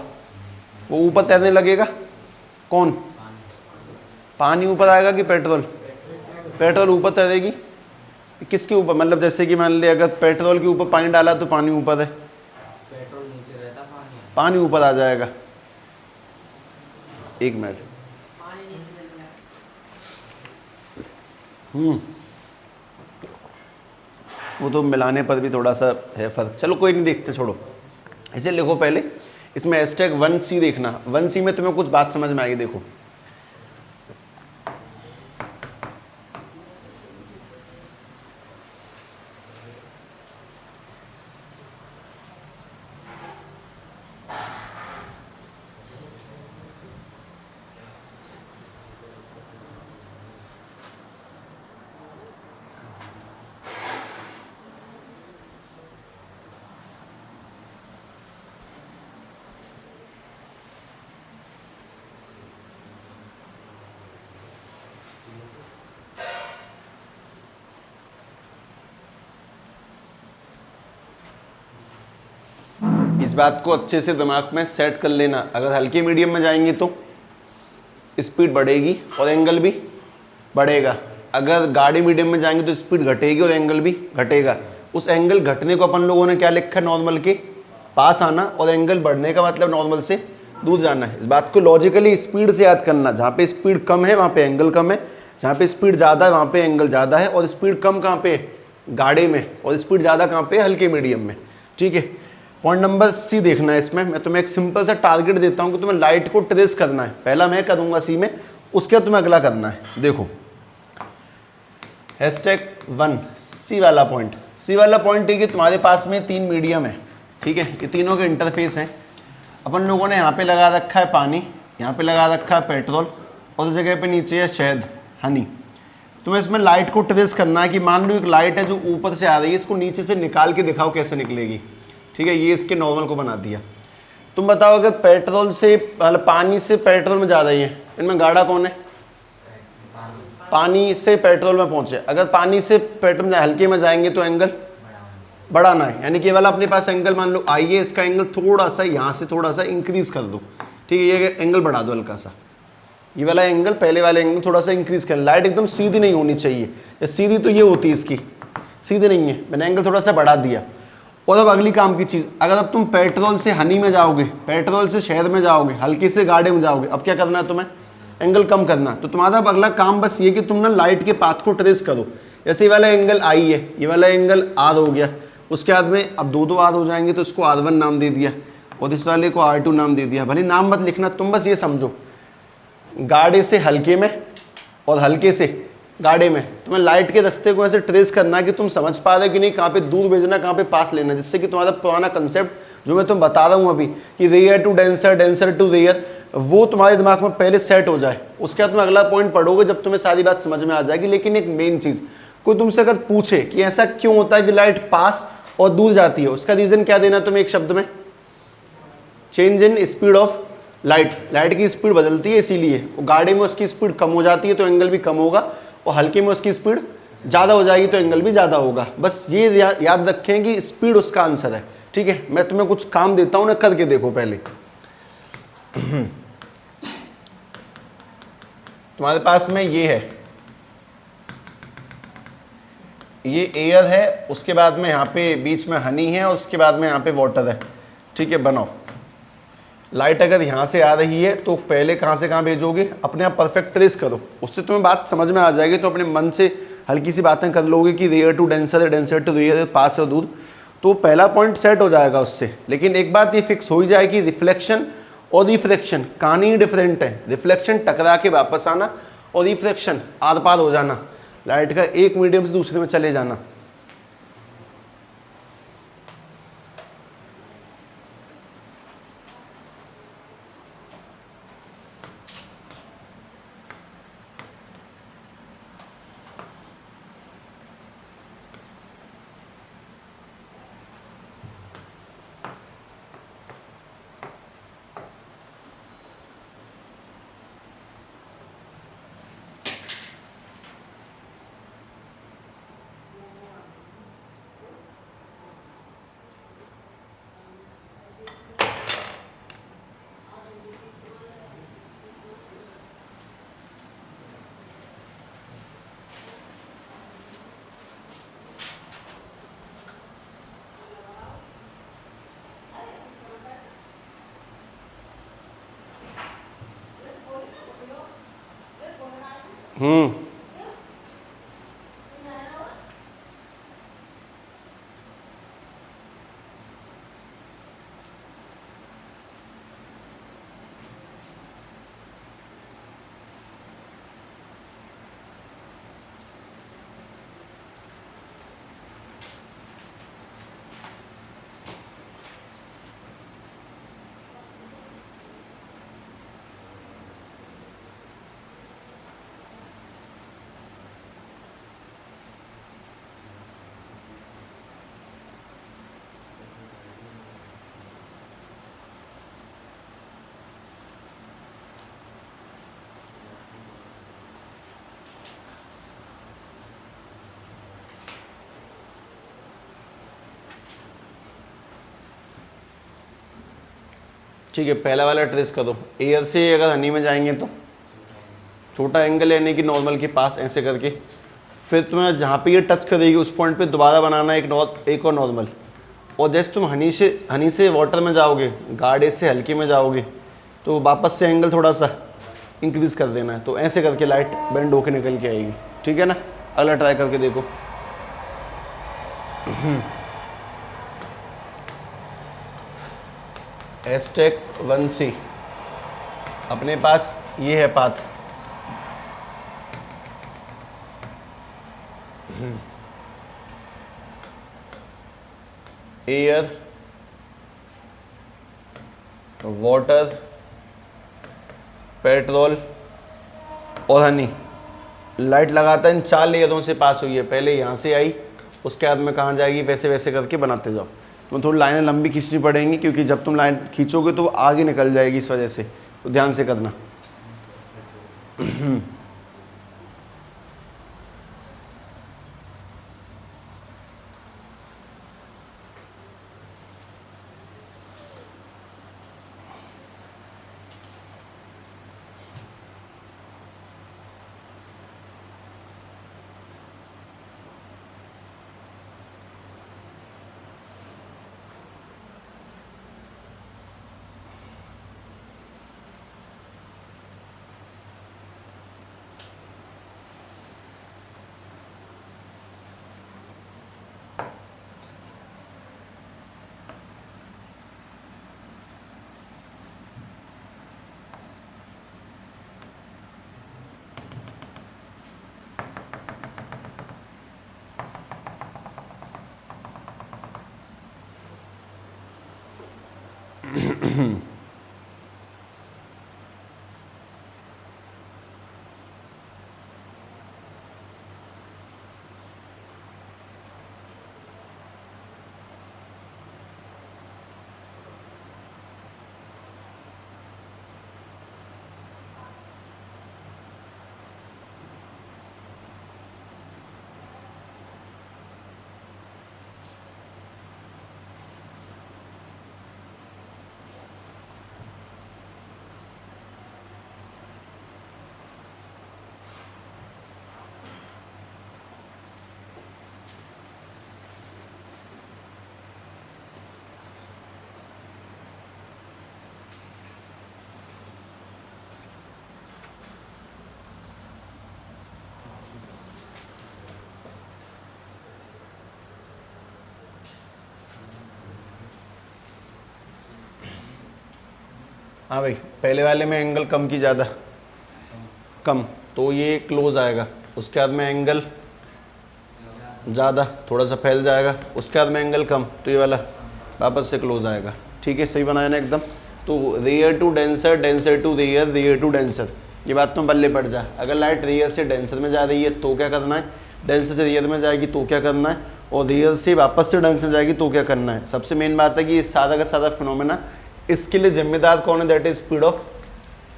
वो ऊपर तैरने लगेगा। कौन? पानी ऊपर आएगा कि पेट्रोल? पेट्रोल ऊपर तैरेगी। किसके ऊपर, मतलब जैसे कि मान लिया अगर पेट्रोल के ऊपर पानी डाला तो पानी ऊपर है, पेट्रोल नीचे रहता, पानी ऊपर आ जाएगा। एक मिनट, वो तो मिलाने पर भी थोड़ा सा है फर्क, चलो कोई नहीं, देखते, छोड़ो। इसे लिखो पहले, इसमें #1C देखना। 1C में तुम्हें कुछ बात समझ में आएगी, देखो। इस बात को अच्छे से दिमाग में सेट कर लेना। अगर हल्के मीडियम में जाएंगे तो स्पीड बढ़ेगी और एंगल भी बढ़ेगा। अगर गाड़ी मीडियम में जाएंगे तो स्पीड घटेगी और एंगल भी घटेगा। उस एंगल घटने को अपन लोगों ने क्या लिखा है, नॉर्मल के पास आना, और एंगल बढ़ने का मतलब नॉर्मल से दूर जाना है। इस बात को लॉजिकली स्पीड से याद करना। जहाँ पे स्पीड कम है वहाँ पे एंगल कम है, जहाँ पे स्पीड ज़्यादा है वहाँ पे एंगल ज़्यादा है। और स्पीड कम कहाँ पे, गाड़ी में, और स्पीड ज़्यादा कहाँ पे, हल्के मीडियम में, ठीक है। पॉइंट नंबर C देखना है। इसमें मैं तुम्हें एक सिंपल सा टारगेट देता हूँ कि तुम्हें लाइट को ट्रेस करना है। पहला मैं करूँगा C में, उसके बाद तुम्हें अगला करना है। देखो #1 C वाला पॉइंट। C वाला पॉइंट है कि तुम्हारे पास में 3 मीडियम है, ठीक है, ये तीनों के इंटरफेस हैं। अपन लोगों ने यहाँ पे लगा रखा है पानी, यहाँ पे लगा रखा है पेट्रोल, और उस जगह पे नीचे है शहद, हनी। तुम्हें इसमें लाइट को ट्रेस करना है कि मान लो एक लाइट है जो ऊपर से आ रही है, इसको नीचे से निकाल के दिखाओ कैसे निकलेगी, ठीक है। ये इसके नॉर्मल को बना दिया। तुम बताओ अगर पेट्रोल से, मतलब पानी से पेट्रोल में जा रही है, इनमें गाढ़ा कौन है? पानी से पेट्रोल में पहुंचे। अगर पानी से पेट्रोल में हल्के में जाएंगे तो एंगल बढ़ाना है, यानी कि वाला अपने पास एंगल मान लो आई है, इसका एंगल थोड़ा सा यहाँ से थोड़ा सा इंक्रीज कर दो, ठीक है, ये एंगल बढ़ा दो हल्का सा। ये वाला एंगल, पहले वाले एंगल थोड़ा सा इंक्रीज कर। लाइट एकदम सीधी नहीं होनी चाहिए, या सीधी तो ये होती है इसकी, सीधी नहीं है, मैंने एंगल थोड़ा सा बढ़ा दिया। और अब अगली काम की चीज़, अगर अब तुम पेट्रोल से हनी में जाओगे, पेट्रोल से शहद में जाओगे, हल्की से गाढ़े में जाओगे, अब क्या करना है तुम्हें? एंगल कम करना। तो तुम्हारा अब अगला काम बस ये कि तुम ना लाइट के पाथ को ट्रेस करो। जैसे ये वाला एंगल आई है, ये वाला एंगल R हो गया, उसके बाद में अब दो R हो जाएंगे, तो इसको R1 नाम दे दिया और इस वाले को R2 नाम दे दिया। भले नाम मत लिखना, तुम बस ये समझो, गाढ़े से हल्के में और हल्के से गाढ़े में तुम्हें लाइट के रास्ते को ऐसे ट्रेस करना है कि तुम समझ पा रहे हो कि नहीं, कहाँ पे दूर भेजना, कहाँ पे पास लेना, जिससे कि तुम्हारा पुराना कंसेप्ट जो मैं तुम बता रहा हूँ अभी कि rare to denser, denser to rare, वो तुम्हारे दिमाग में पहले सेट हो जाए। उसके बाद तुम अगला पॉइंट पढ़ोगे जब तुम्हें सारी बात समझ में आ जाएगी। लेकिन एक मेन चीज़, कोई तुमसे अगर पूछे कि ऐसा क्यों होता है कि लाइट पास और दूर जाती है, उसका रीज़न क्या देना तुम्हें एक शब्द में? Change in speed of light. Light की स्पीड बदलती है, इसीलिए गाड़ी में उसकी स्पीड कम हो जाती है तो एंगल भी कम होगा, और हल्के में उसकी स्पीड ज़्यादा हो जाएगी तो एंगल भी ज़्यादा होगा। बस ये याद रखें कि स्पीड उसका आंसर है, ठीक है, मैं तुम्हें कुछ काम देता हूं ना, करके देखो पहले। तुम्हारे पास में ये है, ये एयर है, उसके बाद में यहाँ पे बीच में हनी है, और उसके बाद में यहाँ पे वाटर है। ठीक है, बनाओ। लाइट अगर यहाँ से आ रही है तो पहले कहाँ से कहाँ भेजोगे, अपने आप परफेक्ट ट्रेस करो, उससे तुम्हें बात समझ में आ जाएगी। तो अपने मन से हल्की सी बातें कर लोगे कि रेयर टू डेंसर है, डेंसर टू रेयर है, पास है दूर, तो पहला पॉइंट सेट हो जाएगा उससे। लेकिन एक बात ये फिक्स हो ही जाएगी, रिफ्लेक्शन और रिफ्रैक्शन कहानी ही डिफरेंट है। रिफ्लेक्शन टकरा के वापस आना, और रिफ्रैक्शन आर पार हो जाना, लाइट का एक मीडियम से दूसरे में चले जाना। हम्म, ठीक है, पहला वाला ट्रेस करो। एयर से अगर हनी में जाएंगे तो छोटा एंगल लेने की नॉर्मल के पास ऐसे करके, फिर तुम्हें जहाँ पे ये टच करेगी उस पॉइंट पे दोबारा बनाना एक और नॉर्मल। और जैसे तुम हनी से वाटर में जाओगे, गाढ़े से हल्के में जाओगे, तो वापस से एंगल थोड़ा सा इंक्रीज कर देना है। तो ऐसे करके लाइट बेंड होके निकल के आएगी। ठीक है ना, अगला ट्राई करके देखो। एस्टेक 1C अपने पास ये है पाथ। एयर, वाटर, पेट्रोल और हनी। लाइट लगाता है इन 4 लेयरों से पास हुई है। पहले यहाँ से आई, उसके बाद में कहाँ जाएगी, वैसे वैसे करके बनाते जाओ। तुम्हें थोड़ी लाइनें लंबी खींचनी पड़ेंगी, क्योंकि जब तुम लाइन खींचोगे तो वो आगे निकल जाएगी इस वजह से, तो ध्यान से करना। हाँ भाई, पहले वाले में एंगल कम की ज़्यादा, कम, तो ये क्लोज आएगा। उसके बाद में एंगल ज़्यादा, थोड़ा सा फैल जाएगा। उसके बाद में एंगल कम, तो ये वाला वापस से क्लोज आएगा। ठीक है, सही बनाया ना एकदम। तो rare to denser, denser to rare, rare to denser, ये बात तो बल्ले पड़ जाए। अगर लाइट रेयर से डेंसर में जा रही है तो क्या करना है, डेंसर से रेयर में जाएगी तो क्या करना है, और रेयर से वापस से डेंसर में जाएगी तो क्या करना है। सबसे मेन बात है कि ये सादा का सादा फिनोमेना, इसके लिए जिम्मेदार कौन है, that is speed of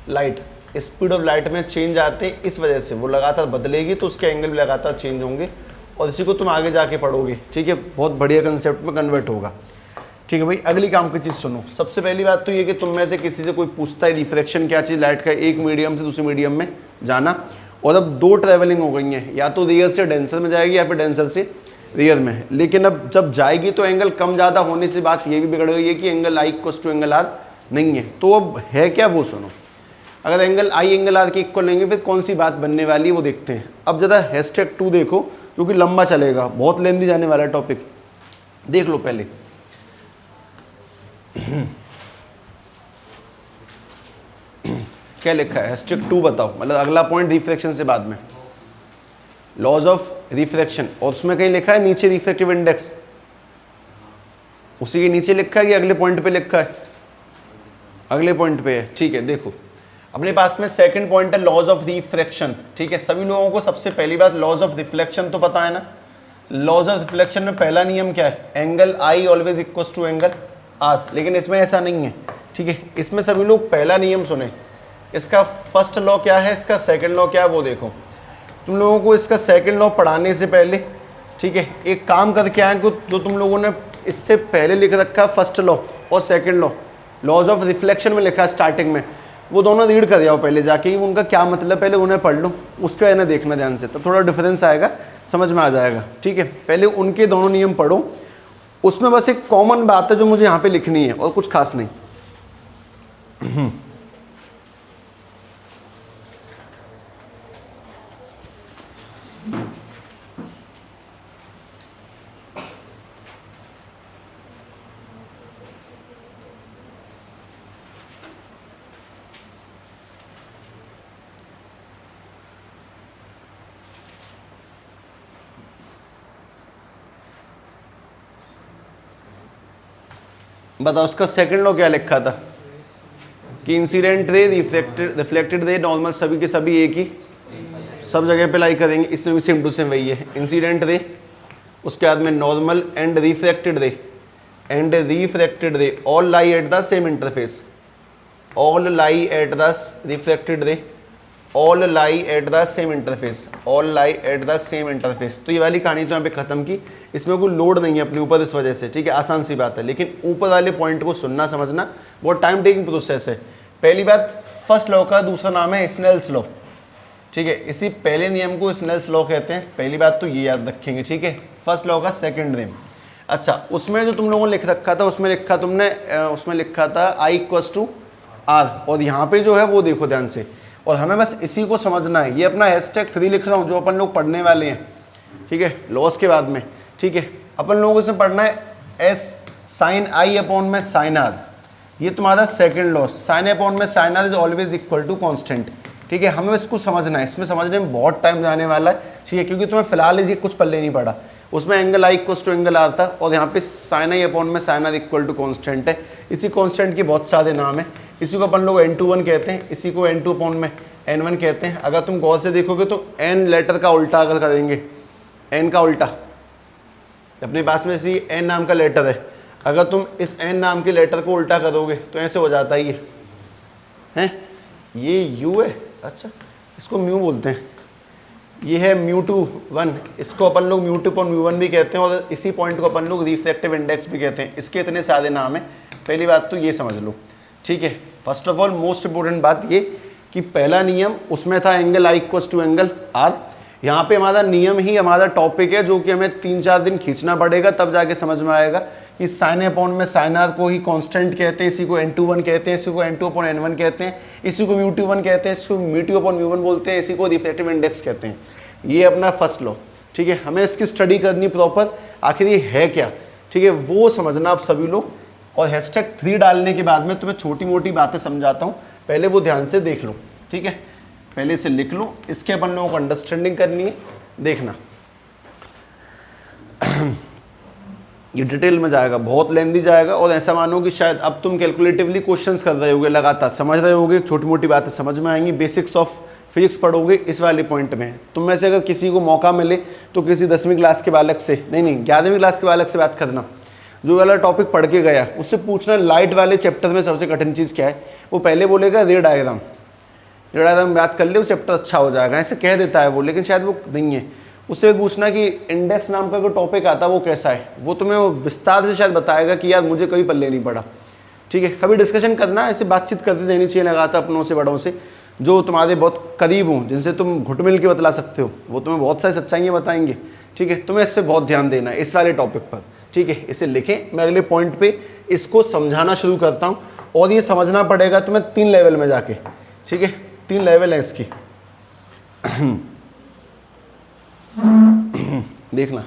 light. Speed of light में चेंज आते हैं, इस वजह से वो लगातार बदलेगी तो उसके एंगल भी लगातार चेंज होंगे, और इसी को तुम आगे जाके पढ़ोगे। ठीक है, बहुत बढ़िया कंसेप्ट में कन्वर्ट होगा। ठीक है भाई, अगली काम की चीज़ सुनो। सबसे पहली बात तो ये कि तुम में से किसी से कोई पूछता है रिफ्रैक्शन क्या चीज़, लाइट का एक मीडियम से दूसरे मीडियम में जाना, और अब दो ट्रैवलिंग हो गई हैं, या तो रियर से डेंसर में जाएगी या फिर डेंसर से रियर में। लेकिन अब जब जाएगी तो एंगल कम ज़्यादा होने से बात ये भी बिगड़ गई है कि angle I equal to angle R नहीं है। तो अब है क्या, वो सुनो। अगर एंगल आई एंगल आर के इक्वल लेंगे फिर कौन सी बात बनने वाली है वो देखते हैं। अब ज़रा #2 देखो, क्योंकि लंबा चलेगा, बहुत लेंदी जाने वाला टॉपिक। देख लो पहले, क्या लिखा है, #2 बताओ, मतलब अगला पॉइंट रिफ्रैक्शन से बाद में, लॉज ऑफ रिफ्रैक्शन। और उसमें कहीं लिखा है नीचे रिफ्रैक्टिव इंडेक्स, उसी के नीचे लिखा है कि अगले पॉइंट पे लिखा है, अगले पॉइंट पे है। ठीक है, देखो अपने पास में सेकंड पॉइंट है लॉज ऑफ रिफ्रैक्शन। ठीक है, सभी लोगों को सबसे पहली बात लॉज ऑफ रिफ्लेक्शन तो पता है ना। लॉज ऑफ रिफ्लेक्शन में पहला नियम क्या है, angle I always equal to angle R. लेकिन इसमें ऐसा नहीं है। ठीक है, इसमें सभी लोग पहला नियम सुने, इसका फर्स्ट लॉ क्या है, इसका सेकंड लॉ क्या है वो देखो। तुम लोगों को इसका सेकंड लॉ पढ़ाने से पहले, ठीक है, एक काम करके आए कि जो तुम लोगों ने इससे पहले लिख रखा फर्स्ट लॉ और second law, laws of reflection में लिखा है स्टार्टिंग में, वो दोनों रीड कर जाओ पहले जाके, उनका क्या मतलब पहले उन्हें पढ़ लो, उसके बाद देखना ध्यान से, तो थोड़ा डिफरेंस आएगा, समझ में आ जाएगा। ठीक है, पहले उनके दोनों नियम पढ़ो। उसमें बस एक कॉमन बात है जो मुझे यहाँ पे लिखनी है और कुछ खास नहीं। बताओ उसका सेकंड लॉ क्या लिखा था कि incident ray, reflected ray, normal, सभी के सभी एक ही सब जगह पे लाई करेंगे। इसमें भी सेम टू सेम वही है, इंसिडेंट रे, उसके बाद में normal and reflected ray, and reflected ray all lie at the same interface, all lie at the reflected ray, all lie at the same interface, all lie at the same interface. तो ये वाली कहानी तो यहाँ पे खत्म की, इसमें कोई लोड नहीं है अपने ऊपर इस वजह से। ठीक है, आसान सी बात है, लेकिन ऊपर वाले पॉइंट को सुनना समझना बहुत टाइम टेकिंग प्रोसेस है। पहली बात फर्स्ट लॉ का दूसरा नाम है स्नेल्स लॉ। ठीक है, इसी पहले नियम को स्नेल्स लॉ कहते हैं। पहली बात तो ये याद रखेंगे। ठीक है, फर्स्ट लॉ का सेकंड नियम। अच्छा, उसमें जो तुम लोगों ने लिख रखा था, उसमें लिखा तुमने, उसमें लिखा था आई इक्वल्स टू आर, और यहाँ पे जो है वो देखो ध्यान से, और हमें बस इसी को समझना है। ये अपना #3 लिख रहा हूँ जो अपन लोग पढ़ने वाले हैं। ठीक है, लॉस के बाद में। ठीक है, अपन लोगों से पढ़ना है एस साइन आई अपॉन में साइन आर, ये तुम्हारा सेकंड लॉ, साइन अपॉन में sine R is always equal to constant. ठीक है, हमें इसको समझना है, इसमें समझने में बहुत टाइम जाने वाला है। ठीक है, क्योंकि तुम्हें फिलहाल ये कुछ पल्ले नहीं पड़ा, उसमें angle I equal to angle R था, और यहाँ पे साइन आई अपॉन में sine R equal to constant है। इसी कांस्टेंट के बहुत सारे नाम है, इसी को अपन लोग n21 कहते हैं, इसी को n2 अपॉन में n1 कहते हैं। अगर तुम गौर से देखोगे तो n लेटर का उल्टा अगर करेंगे, n का उल्टा, अपने पास में इसी n नाम का लेटर है, अगर तुम इस n नाम के लेटर को उल्टा करोगे तो ऐसे हो जाता है हैं, ये u है, अच्छा इसको म्यू बोलते हैं, ये है μ2 इसको अपन लोग μ2 अपॉन μ1 भी कहते हैं, और इसी पॉइंट को अपन लोग रिफ्रैक्टिव इंडेक्स भी कहते हैं। इसके इतने सारे नाम हैं, पहली बात तो ये समझ लो। ठीक है, first of all most important बात ये कि पहला नियम उसमें था angle I equal to angle R. यहाँ पे हमारा नियम ही हमारा टॉपिक है, जो कि हमें 3-4 दिन खींचना पड़ेगा, तब जाके समझ में आएगा कि साइन अपॉन में साइन आर को ही कांस्टेंट कहते हैं, इसी को n21 कहते हैं, इसी को n2 अपॉन n1 कहते हैं, इसी को μ21 कहते हैं, इसको μ2 अपॉन μ1 बोलते हैं, इसी को रिफ्रैक्टिव इंडेक्स कहते हैं। ये अपना फर्स्ट लॉ। ठीक है, हमें इसकी स्टडी करनी प्रॉपर, आखिर ये है क्या। ठीक है, वो समझना आप सभी लोग और #3 डालने के बाद में तुम्हें छोटी मोटी बातें समझाता हूँ, पहले वो ध्यान से देख लो, ठीक है। पहले इसे लिख लो, इसके अपन लोगों को अंडरस्टैंडिंग करनी है, देखना ये डिटेल में जाएगा, बहुत लेंदी जाएगा। और ऐसा मानो कि शायद अब तुम कैलकुलेटिवली क्वेश्चंस कर रहे होगे, लगातार समझ रहे होगे, छोटी मोटी बातें समझ में आएंगी, बेसिक्स ऑफ फिजिक्स पढ़ोगे इस वाले पॉइंट में। तुम में से अगर किसी को मौका मिले तो किसी 10वीं क्लास के बालक से, नहीं 11वीं क्लास के बालक से बात करना, जो वाला टॉपिक पढ़ के गया, उससे पूछना लाइट वाले चैप्टर में सबसे कठिन चीज़ क्या है। वो पहले बोलेगा रे डायग्राम, रे डायग्राम याद कर ले, वो चैप्टर अच्छा हो जाएगा, ऐसे कह देता है वो, लेकिन शायद वो नहीं है। उससे पूछना कि इंडेक्स नाम का कोई टॉपिक आता है वो कैसा है, वो तुम्हें वो विस्तार से शायद बताएगा कि यार मुझे कभी पल्ले नहीं पड़ा, ठीक है। कभी डिस्कशन करना, ऐसे बातचीत करते देनी चाहिए लगातार अपनों से, बड़ों से, जो तुम्हारे बहुत करीब हों, जिनसे तुम घुट मिल के बतला सकते हो, वो तुम्हें बहुत सारी सच्चाइयाँ बताएंगे, ठीक है। तुम्हें इससे बहुत ध्यान देना है इस वाले टॉपिक पर, ठीक है। इसे लिखें, मैं अगले पॉइंट पे इसको समझाना शुरू करता हूँ। और ये समझना पड़ेगा तुम्हें 3 लेवल में जाके, ठीक है। 3 लेवल है इसकी देखना।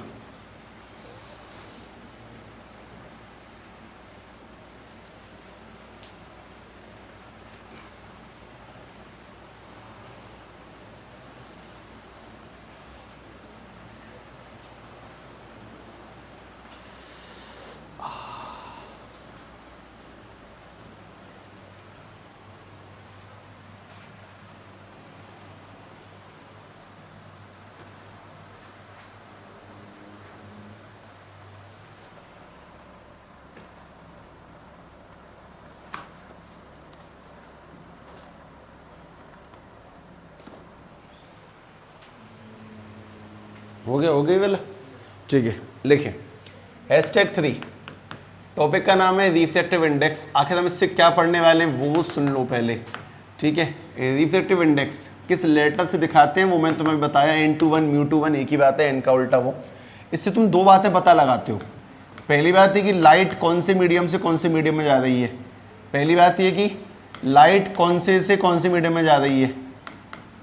हो गया वाला, ठीक है। लिखें #3 टॉपिक का नाम है रिफ्रैक्टिव इंडेक्स। आखिर हम इससे क्या पढ़ने वाले हैं वो सुन लो पहले, ठीक है। रिफ्रैक्टिव इंडेक्स किस लेटर से दिखाते हैं वो मैं तुम्हें बताया, n/1 μ/1 एक ही बात है, n का उल्टा वो। इससे तुम 2 बातें पता लगाते हो। पहली बात है कि लाइट कौन से मीडियम से कौन से मीडियम में जा रही है। पहली बात ये कि लाइट कौन से कौन से मीडियम में जा रही है,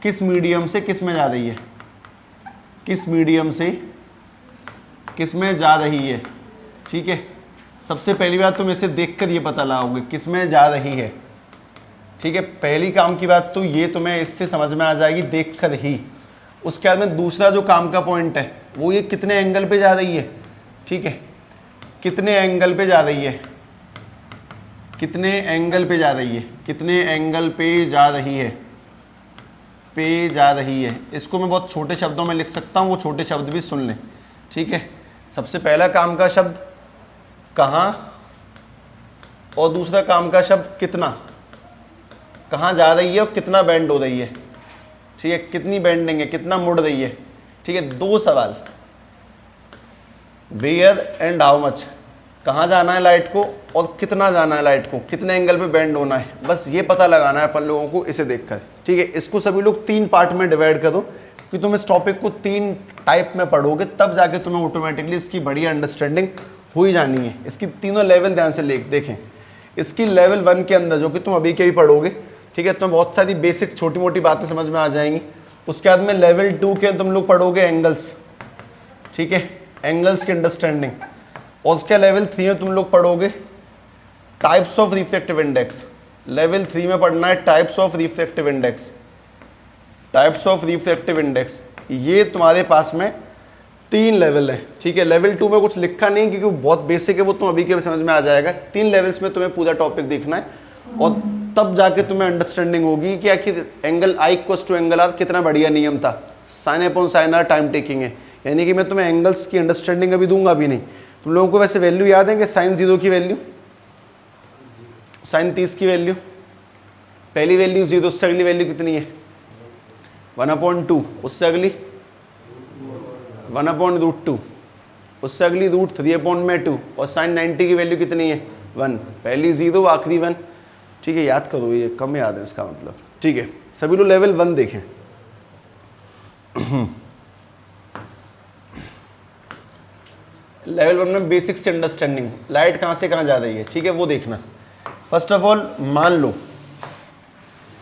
किस मीडियम से किस में जा रही है, किस मीडियम से किस में जा रही है, ठीक है। सबसे पहली बात तुम इसे देखकर ये पता लगाओगे किस में जा रही है, ठीक है। पहली काम की बात तो ये तुम्हें इससे समझ में आ जाएगी देखकर ही। उसके बाद में दूसरा जो काम का पॉइंट है वो ये कितने एंगल पे जा रही है, ठीक है। कितने एंगल पे जा रही है, कितने एंगल पे जा रही है, कितने एंगल पे जा रही है, पे जा रही है। इसको मैं बहुत छोटे शब्दों में लिख सकता हूँ, वो छोटे शब्द भी सुन लें, ठीक है। सबसे पहला काम का शब्द कहाँ, और दूसरा काम का शब्द कितना। कहाँ जा रही है और कितना बेंड हो रही है, ठीक है। कितनी बेंडिंग है, कितना मुड़ रही है, ठीक है। 2 सवाल, वेयर एंड हाउ मच। कहाँ जाना है लाइट को और कितना जाना है लाइट को, कितने एंगल पे बेंड होना है, बस ये पता लगाना है अपन लोगों को इसे देखकर, ठीक है। इसको सभी लोग 3 पार्ट में डिवाइड करो कि तुम इस टॉपिक को 3 टाइप में पढ़ोगे, तब जाके तुम्हें ऑटोमेटिकली इसकी बढ़िया अंडरस्टैंडिंग हो ही जानी है। इसकी तीनों लेवल ध्यान से देखें। इसकी लेवल 1 के अंदर जो कि तुम अभी के भी पढ़ोगे, ठीक है, तुम्हें बहुत सारी बेसिक छोटी मोटी बातें समझ में आ जाएंगी। उसके बाद में लेवल 2 के तुम लोग पढ़ोगे एंगल्स, ठीक है, एंगल्स की अंडरस्टैंडिंग। और उसके लेवल 3 में तुम लोग पढ़ोगे types of refractive index. Level 3 में पढ़ना है types of refractive index, types of refractive index. ये तुम्हारे पास में 3 लेवल है, ठीक है। लेवल 2 में कुछ लिखा नहीं क्योंकि वो बहुत बेसिक है, वो तुम अभी के समझ में आ जाएगा। 3 लेवल्स में तुम्हें पूरा टॉपिक देखना है और तब जाके तुम्हें अंडरस्टैंडिंग होगी कि आखिर एंगल I = एंगल R कितना बढ़िया नियम था। sin/sin r टाइम टेकिंग है, यानी कि मैं तुम्हें एंगल्स की अंडरस्टैंडिंग अभी दूंगा भी नहीं। तुम लोगों को वैसे वैल्यू याद है कि sin 0 की वैल्यू, sin 30 की वैल्यू, पहली वैल्यू 0, उससे अगली वैल्यू कितनी है 1/2, उससे अगली 1/√2, उससे अगली √3/2, और sin 90 की वैल्यू कितनी है 1, पहली 0 आखिरी 1, ठीक है। याद करो, ये कम याद है इसका मतलब, ठीक है। सभी लोग लेवल 1 देखें। लेवल 1 में बेसिक से अंडरस्टैंडिंग, लाइट कहाँ से कहाँ जा रही है, ठीक है, वो देखना। फर्स्ट ऑफ ऑल मान लो,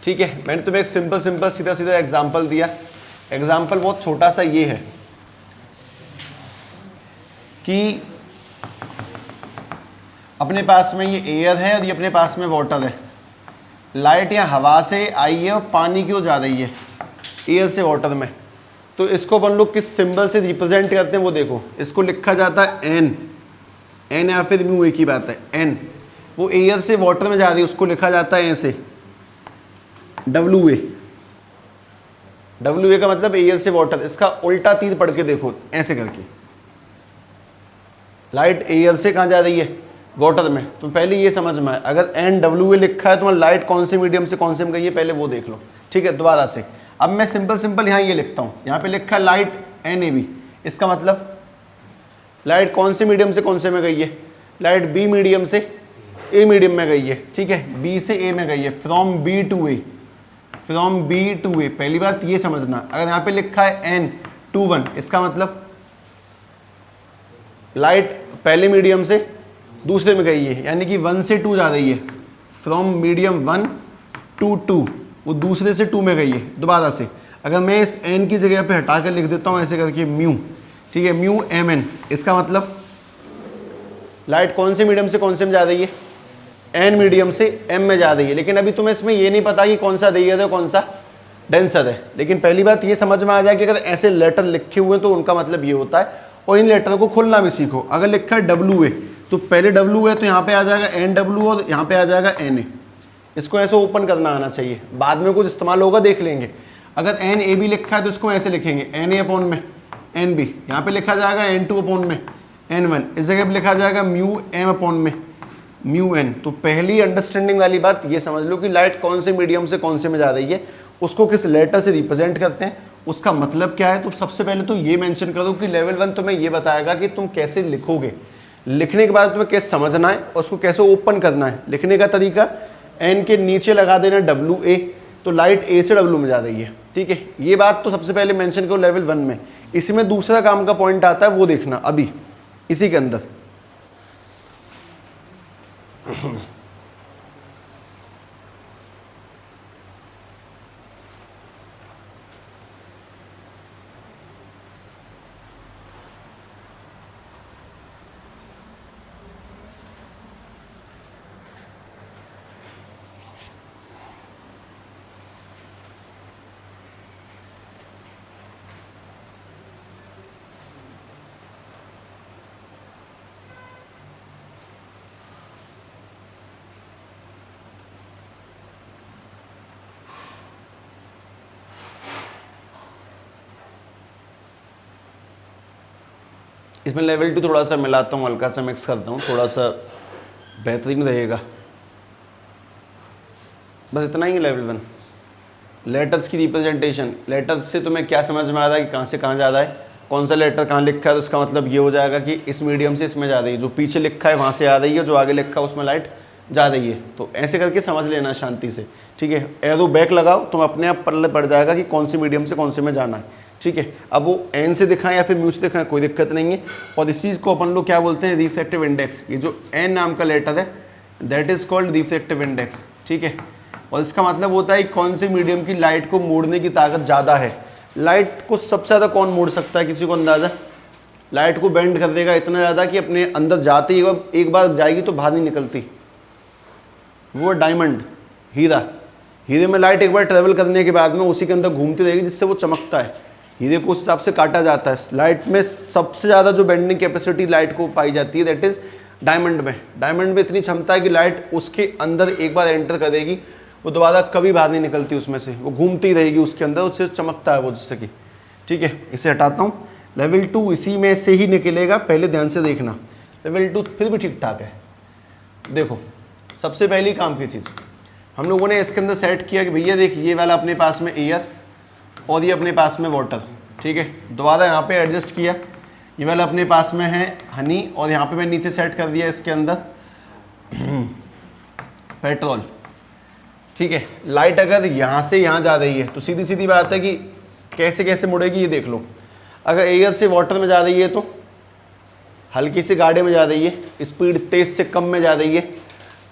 ठीक है, मैंने तुम्हें एक सिंपल सीधा एग्जांपल दिया। एग्जांपल बहुत छोटा सा ये है कि अपने पास में ये एयर है और ये अपने पास में वाटर है। लाइट यहाँ हवा से आई है और पानी की ओर जा रही है एयर से वाटर में। तो इसको अपन लोग किस सिंबल से रिप्रेजेंट करते हैं वो देखो, इसको लिखा जाता है एन, एन या फिर म्यू, एक ही बात है एन। वो एयर से वाटर में जा रही है, उसको लिखा जाता है ऐसे डब्ल्यू ए। डब्ल्यू ए का मतलब एयर से वाटर। इसका उल्टा तीर पढ़ के देखो ऐसे करके, लाइट एयर से कहाँ जा रही है, वाटर में। तो पहले ये समझ में आए, अगर एन डब्ल्यू ए लिखा है तो लाइट कौन से मीडियम से कौन से में गई है पहले वो देख लो, ठीक है। दोबारा से अब मैं सिंपल यहाँ ये लिखता हूँ, यहाँ पे लिखा है लाइट एन ए बी, इसका मतलब लाइट कौन से मीडियम से कौन से में गई है, लाइट बी मीडियम से ए मीडियम में गई है, ठीक है, बी से ए में गई है, from B to A, from B to A. पहली बात ये समझना, अगर यहाँ पे लिखा है एन टू वन, इसका मतलब लाइट पहले मीडियम से दूसरे में गई है, यानी कि 1 से 2 जा रही है, फ्रॉम मीडियम 1 टू 2, वो दूसरे से 2 में गई है। दोबारा से अगर मैं इस एन की जगह पे हटा कर लिख देता हूँ ऐसे करके म्यू, ठीक है, म्यू एम एन, इसका मतलब लाइट कौन से मीडियम से कौन से में जा रही है, एन मीडियम से एम में जा रही है। लेकिन अभी तुम्हें इसमें ये नहीं पता कि कौन सा रेडियस है कौन सा डेंसर है। लेकिन पहली बात ये समझ में आ जाए कि अगर ऐसे लेटर लिखे हुए हैं तो उनका मतलब ये होता है, और इन लेटर को खोलना भी सीखो। अगर लिखा है डब्ल्यू ए तो पहले डब्ल्यू है तो यहाँ पे आ जाएगा एन डब्ल्यू और यहाँ पे आ जाएगा एन ए। इसको ऐसे ओपन करना आना चाहिए, बाद में कुछ इस्तेमाल होगा देख लेंगे। अगर एन ए बी लिखा है तो इसको ऐसे लिखेंगे एन ए अपॉन में एन बी, यहाँ पे लिखा जाएगा एन टू अपॉन में एन वन, इस जगह पे लिखा जाएगा म्यू एम अपॉन में म्यू एन। तो पहली अंडरस्टैंडिंग वाली बात ये समझ लो कि लाइट कौन से मीडियम से कौन से में जा रही है, उसको किस लेटर से रिप्रेजेंट करते हैं, उसका मतलब क्या है। तो सबसे पहले तो ये मेंशन करो कि लेवल 1 तुम्हें ये बताएगा कि तुम कैसे लिखोगे, लिखने के बाद तुम्हें कैसे समझना है और उसको कैसे ओपन करना है। लिखने का तरीका, एन के नीचे लगा देना डब्ल्यू ए, तो लाइट ए से डब्ल्यू में जा रही है, ठीक है। ये बात तो सबसे पहले मेंशन करो लेवल 1 में। इसमें दूसरा काम का पॉइंट आता है, वो देखना अभी इसी के अंदर। इसमें लेवल 2 थोड़ा सा मिलाता हूँ, हल्का सा मिक्स करता हूँ, थोड़ा सा बेहतरीन रहेगा। बस इतना ही है लेवल 1। लेटर्स की रिप्रेजेंटेशन, लेटर्स से तुम्हें क्या समझ में आ रहा है कि कहाँ से कहाँ जा रहा है, कौन सा लेटर कहाँ लिखा है, तो उसका मतलब ये हो जाएगा कि इस मीडियम से इसमें जा रही है, जो पीछे लिखा है वहाँ से आ रही है, जो आगे लिखा है उसमें लाइट जा रही है। तो ऐसे करके समझ लेना शांति से, ठीक है। एरो बैक लगाओ, तुम अपने आप पल्ले पड़ जाएगा कि कौन सी मीडियम से कौन से में जाना है, ठीक है। अब वो एन से दिखाएं या फिर म्यू से दिखाएं कोई दिक्कत नहीं है। और इस चीज़ को अपन लोग क्या बोलते हैं, रिफ्रैक्टिव इंडेक्स। ये जो एन नाम का लेटर है that is called refractive index, ठीक है। और इसका मतलब होता है कि कौन से मीडियम की लाइट को मोड़ने की ताकत ज़्यादा है। लाइट को सबसे ज़्यादा कौन मोड़ सकता है, किसी को अंदाज़ा? लाइट को बेंड कर देगा इतना ज़्यादा कि अपने अंदर जाते ही एक बार जाएगी तो बाहर नहीं निकलती, वो डायमंड, हीरा। हीरे में लाइट एक बार ट्रेवल करने के बाद में उसी के अंदर घूमती रहेगी जिससे वो चमकता है। हीरे को उस हिसाब से काटा जाता है। लाइट में सबसे ज़्यादा जो बेंडिंग कैपेसिटी लाइट को पाई जाती है दैट इज़ डायमंड में। डायमंड में इतनी क्षमता है कि लाइट उसके अंदर एक बार एंटर करेगी वो दोबारा कभी बाहर नहीं निकलती उसमें से, वो घूमती रहेगी उसके अंदर, उससे चमकता है वो जिससे कि, ठीक है। इसे हटाता हूँ। लेवल 2 इसी में से ही निकलेगा, पहले ध्यान से देखना। लेवल 2 फिर भी ठीक ठाक है। देखो सबसे पहली काम की चीज़ हम लोगों ने इसके अंदर सेट किया कि भैया देख ये वाला अपने पास में एयर और ये अपने पास में वाटर, ठीक है। दोबारा यहाँ पे एडजस्ट किया, ये वाला अपने पास में है हनी और यहाँ पे मैं नीचे सेट कर दिया इसके अंदर पेट्रोल, ठीक है। लाइट अगर यहाँ से यहाँ जा रही है तो सीधी सीधी बात है कि कैसे कैसे मुड़ेगी ये देख लो। अगर एयर से वाटर में जा रही है तो हल्की सी गाड़ी में जा रही है, स्पीड तेज़ से कम में जा रही है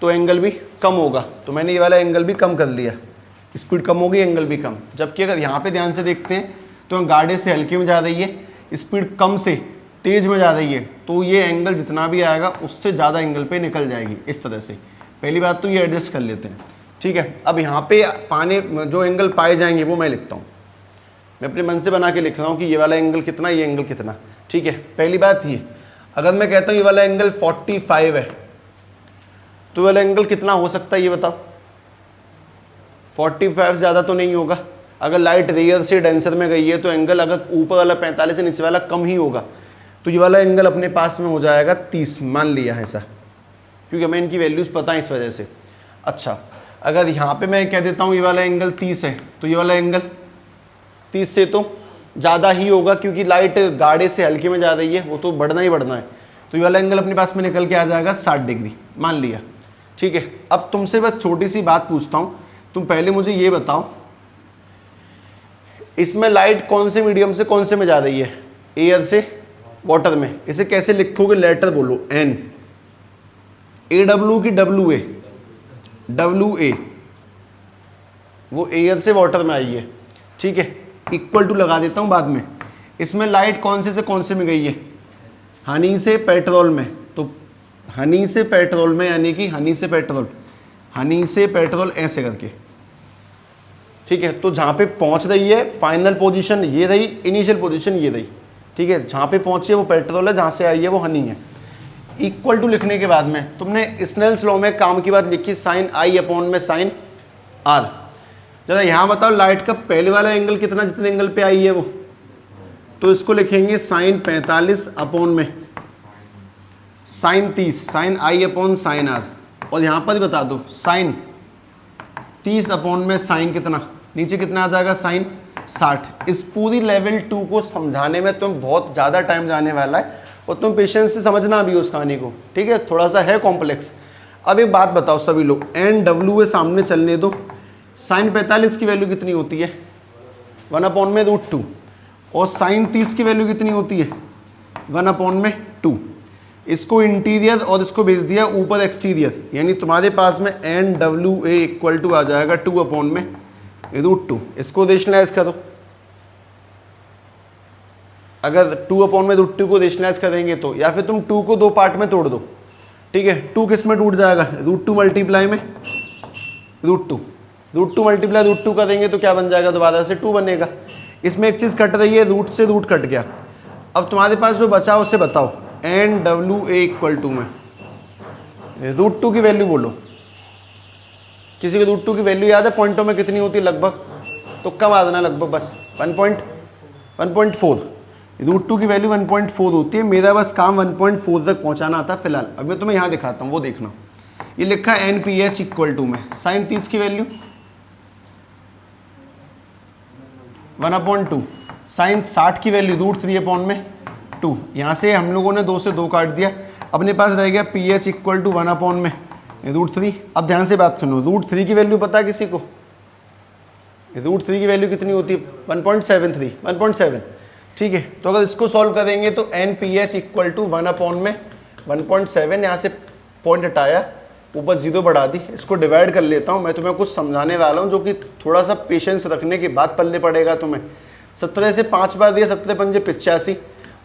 तो एंगल भी कम होगा। तो मैंने ये वाला एंगल भी कम कर लिया, स्पीड कम होगी एंगल भी कम। जबकि अगर यहाँ पे ध्यान से देखते हैं तो गाड़ी से हल्के में जा रही है, स्पीड कम से तेज में जा रही है तो ये एंगल जितना भी आएगा उससे ज़्यादा एंगल पे निकल जाएगी इस तरह से। पहली बात तो ये एडजस्ट कर लेते हैं, ठीक है। अब यहाँ पे पाने जो एंगल पाए जाएंगे वो मैं लिखता हूँ, मैं अपने मन से बना के लिख रहा हूँ कि ये वाला एंगल कितना, ये एंगल कितना, ठीक है। पहली बात ये, अगर मैं कहता हूँ ये वाला एंगल 45 है तो ये वाला एंगल कितना हो सकता है ये बताओ। 45 से ज़्यादा तो नहीं होगा। अगर लाइट रेयर से डेंसर में गई है तो एंगल अगर ऊपर वाला 45 से नीचे वाला कम ही होगा, तो ये वाला एंगल अपने पास में हो जाएगा 30, मान लिया है ऐसा, क्योंकि हमें इनकी वैल्यूज़ पता है इस वजह से। अच्छा, अगर यहाँ पे मैं कह देता हूँ ये वाला एंगल 30 है तो ये वाला एंगल 30 से तो ज़्यादा ही होगा, क्योंकि लाइट गाढ़े से हल्के में जा रही है, वो तो बढ़ना ही बढ़ना है। तो ये वाला एंगल अपने पास में निकल के आ जाएगा 60 डिग्री, मान लिया, ठीक है। अब तुमसे बस छोटी सी बात पूछता हूँ, तुम पहले मुझे ये बताओ इसमें लाइट कौन से मीडियम से कौन से में जा रही है, एयर से वाटर में। इसे कैसे लिखोगे, लेटर बोलो, एन, ए डब्ल्यू की डब्ल्यू ए, डब्ल्यू ए, वो एयर से वाटर में आई है, ठीक है। इक्वल टू लगा देता हूँ बाद में। इसमें लाइट कौन से कौन से में गई है, हनी से पेट्रोल में, तो हनी से पेट्रोल में, यानी कि हनी से पेट्रोल, हनी से पेट्रोल ऐसे करके, ठीक है। तो जहाँ पे पहुँच रही है फाइनल पोजीशन ये रही, इनिशियल पोजीशन ये रही, ठीक है। जहाँ पे पहुँची है वो पेट्रोल है, जहाँ से आई है वो हनी है। इक्वल टू लिखने के बाद में तुमने स्नेल्स लॉ में काम की बात लिखी, साइन आई अपॉन में साइन आर। जरा यहाँ बताओ लाइट का पहले वाला एंगल कितना, जितने एंगल पे आई है वो, तो इसको लिखेंगे साइन 45 अपॉन में sine 30, sine I upon sine R. और यहाँ पर बता दो साइन 30 अपॉन में साइन कितना, नीचे कितना आ जाएगा, साइन 60। इस पूरी लेवल 2 को समझाने में तुम बहुत ज़्यादा टाइम जाने वाला है, और तुम पेशेंस से समझना भी उस कहानी को, ठीक है। थोड़ा सा है कॉम्प्लेक्स। अब एक बात बताओ सभी लोग, एन डब्ल्यू ए सामने चलने दो। साइन 45 की वैल्यू कितनी होती है, 1 अपॉन में √2, और साइन 30 की वैल्यू कितनी होती है, 1 अपॉन में 2। इसको इंटीरियर और इसको भेज दिया ऊपर एक्सटीरियर, यानी तुम्हारे पास में N W A equal to आ जाएगा 2 अपॉन में √2। इसको रेशनलाइज करो, अगर 2 अपॉन में √2 को रेशनलाइज करेंगे तो, या फिर तुम 2 को 2 पार्ट में तोड़ दो, ठीक है। 2 किस में टूट जाएगा, √2 मल्टीप्लाई में √2, √2 मल्टीप्लाई √2 करेंगे तो क्या बन जाएगा, दोबारा से 2 बनेगा। इसमें एक चीज़ कट रही है, रूट से रूट कट गया। अब तुम्हारे पास जो बचा उसे बताओ, N W A equal to में √2 की वैल्यू बोलो। किसी को √2 की वैल्यू याद है पॉइंटों में कितनी होती है लगभग, तो कम आ देना, लगभग बस 1.4। √2 की वैल्यू 1.4 होती है। मेरा बस काम 1.4 तक पहुंचाना था फिलहाल। अब मैं तुम्हें यहाँ दिखाता हूँ, वो देखना। ये लिखा है N P H equal to में साइन 30 की वैल्यू 1/2, साइन 60 की वैल्यू √3 अपॉन में 2। यहाँ से हम लोगों ने 2 से 2 काट दिया, अपने पास रह गया P H equal to 1 upon में √3। अब ध्यान से बात सुनो, √3 की वैल्यू पता है किसी को, √3 की वैल्यू कितनी होती है, 1.73, 1.7, ठीक है। तो अगर इसको सॉल्व करेंगे तो N P H equal to 1 upon में 1.7, यहाँ से पॉइंट हटाया, ऊपर 0 बढ़ा दी। इसको डिवाइड कर लेता हूँ, मैं तुम्हें कुछ समझाने वाला हूँ जो कि थोड़ा सा पेशेंस रखने के बाद पल्ले पड़ेगा तुम्हें। 17 से 5 बार दिया, 17 पंजे 85।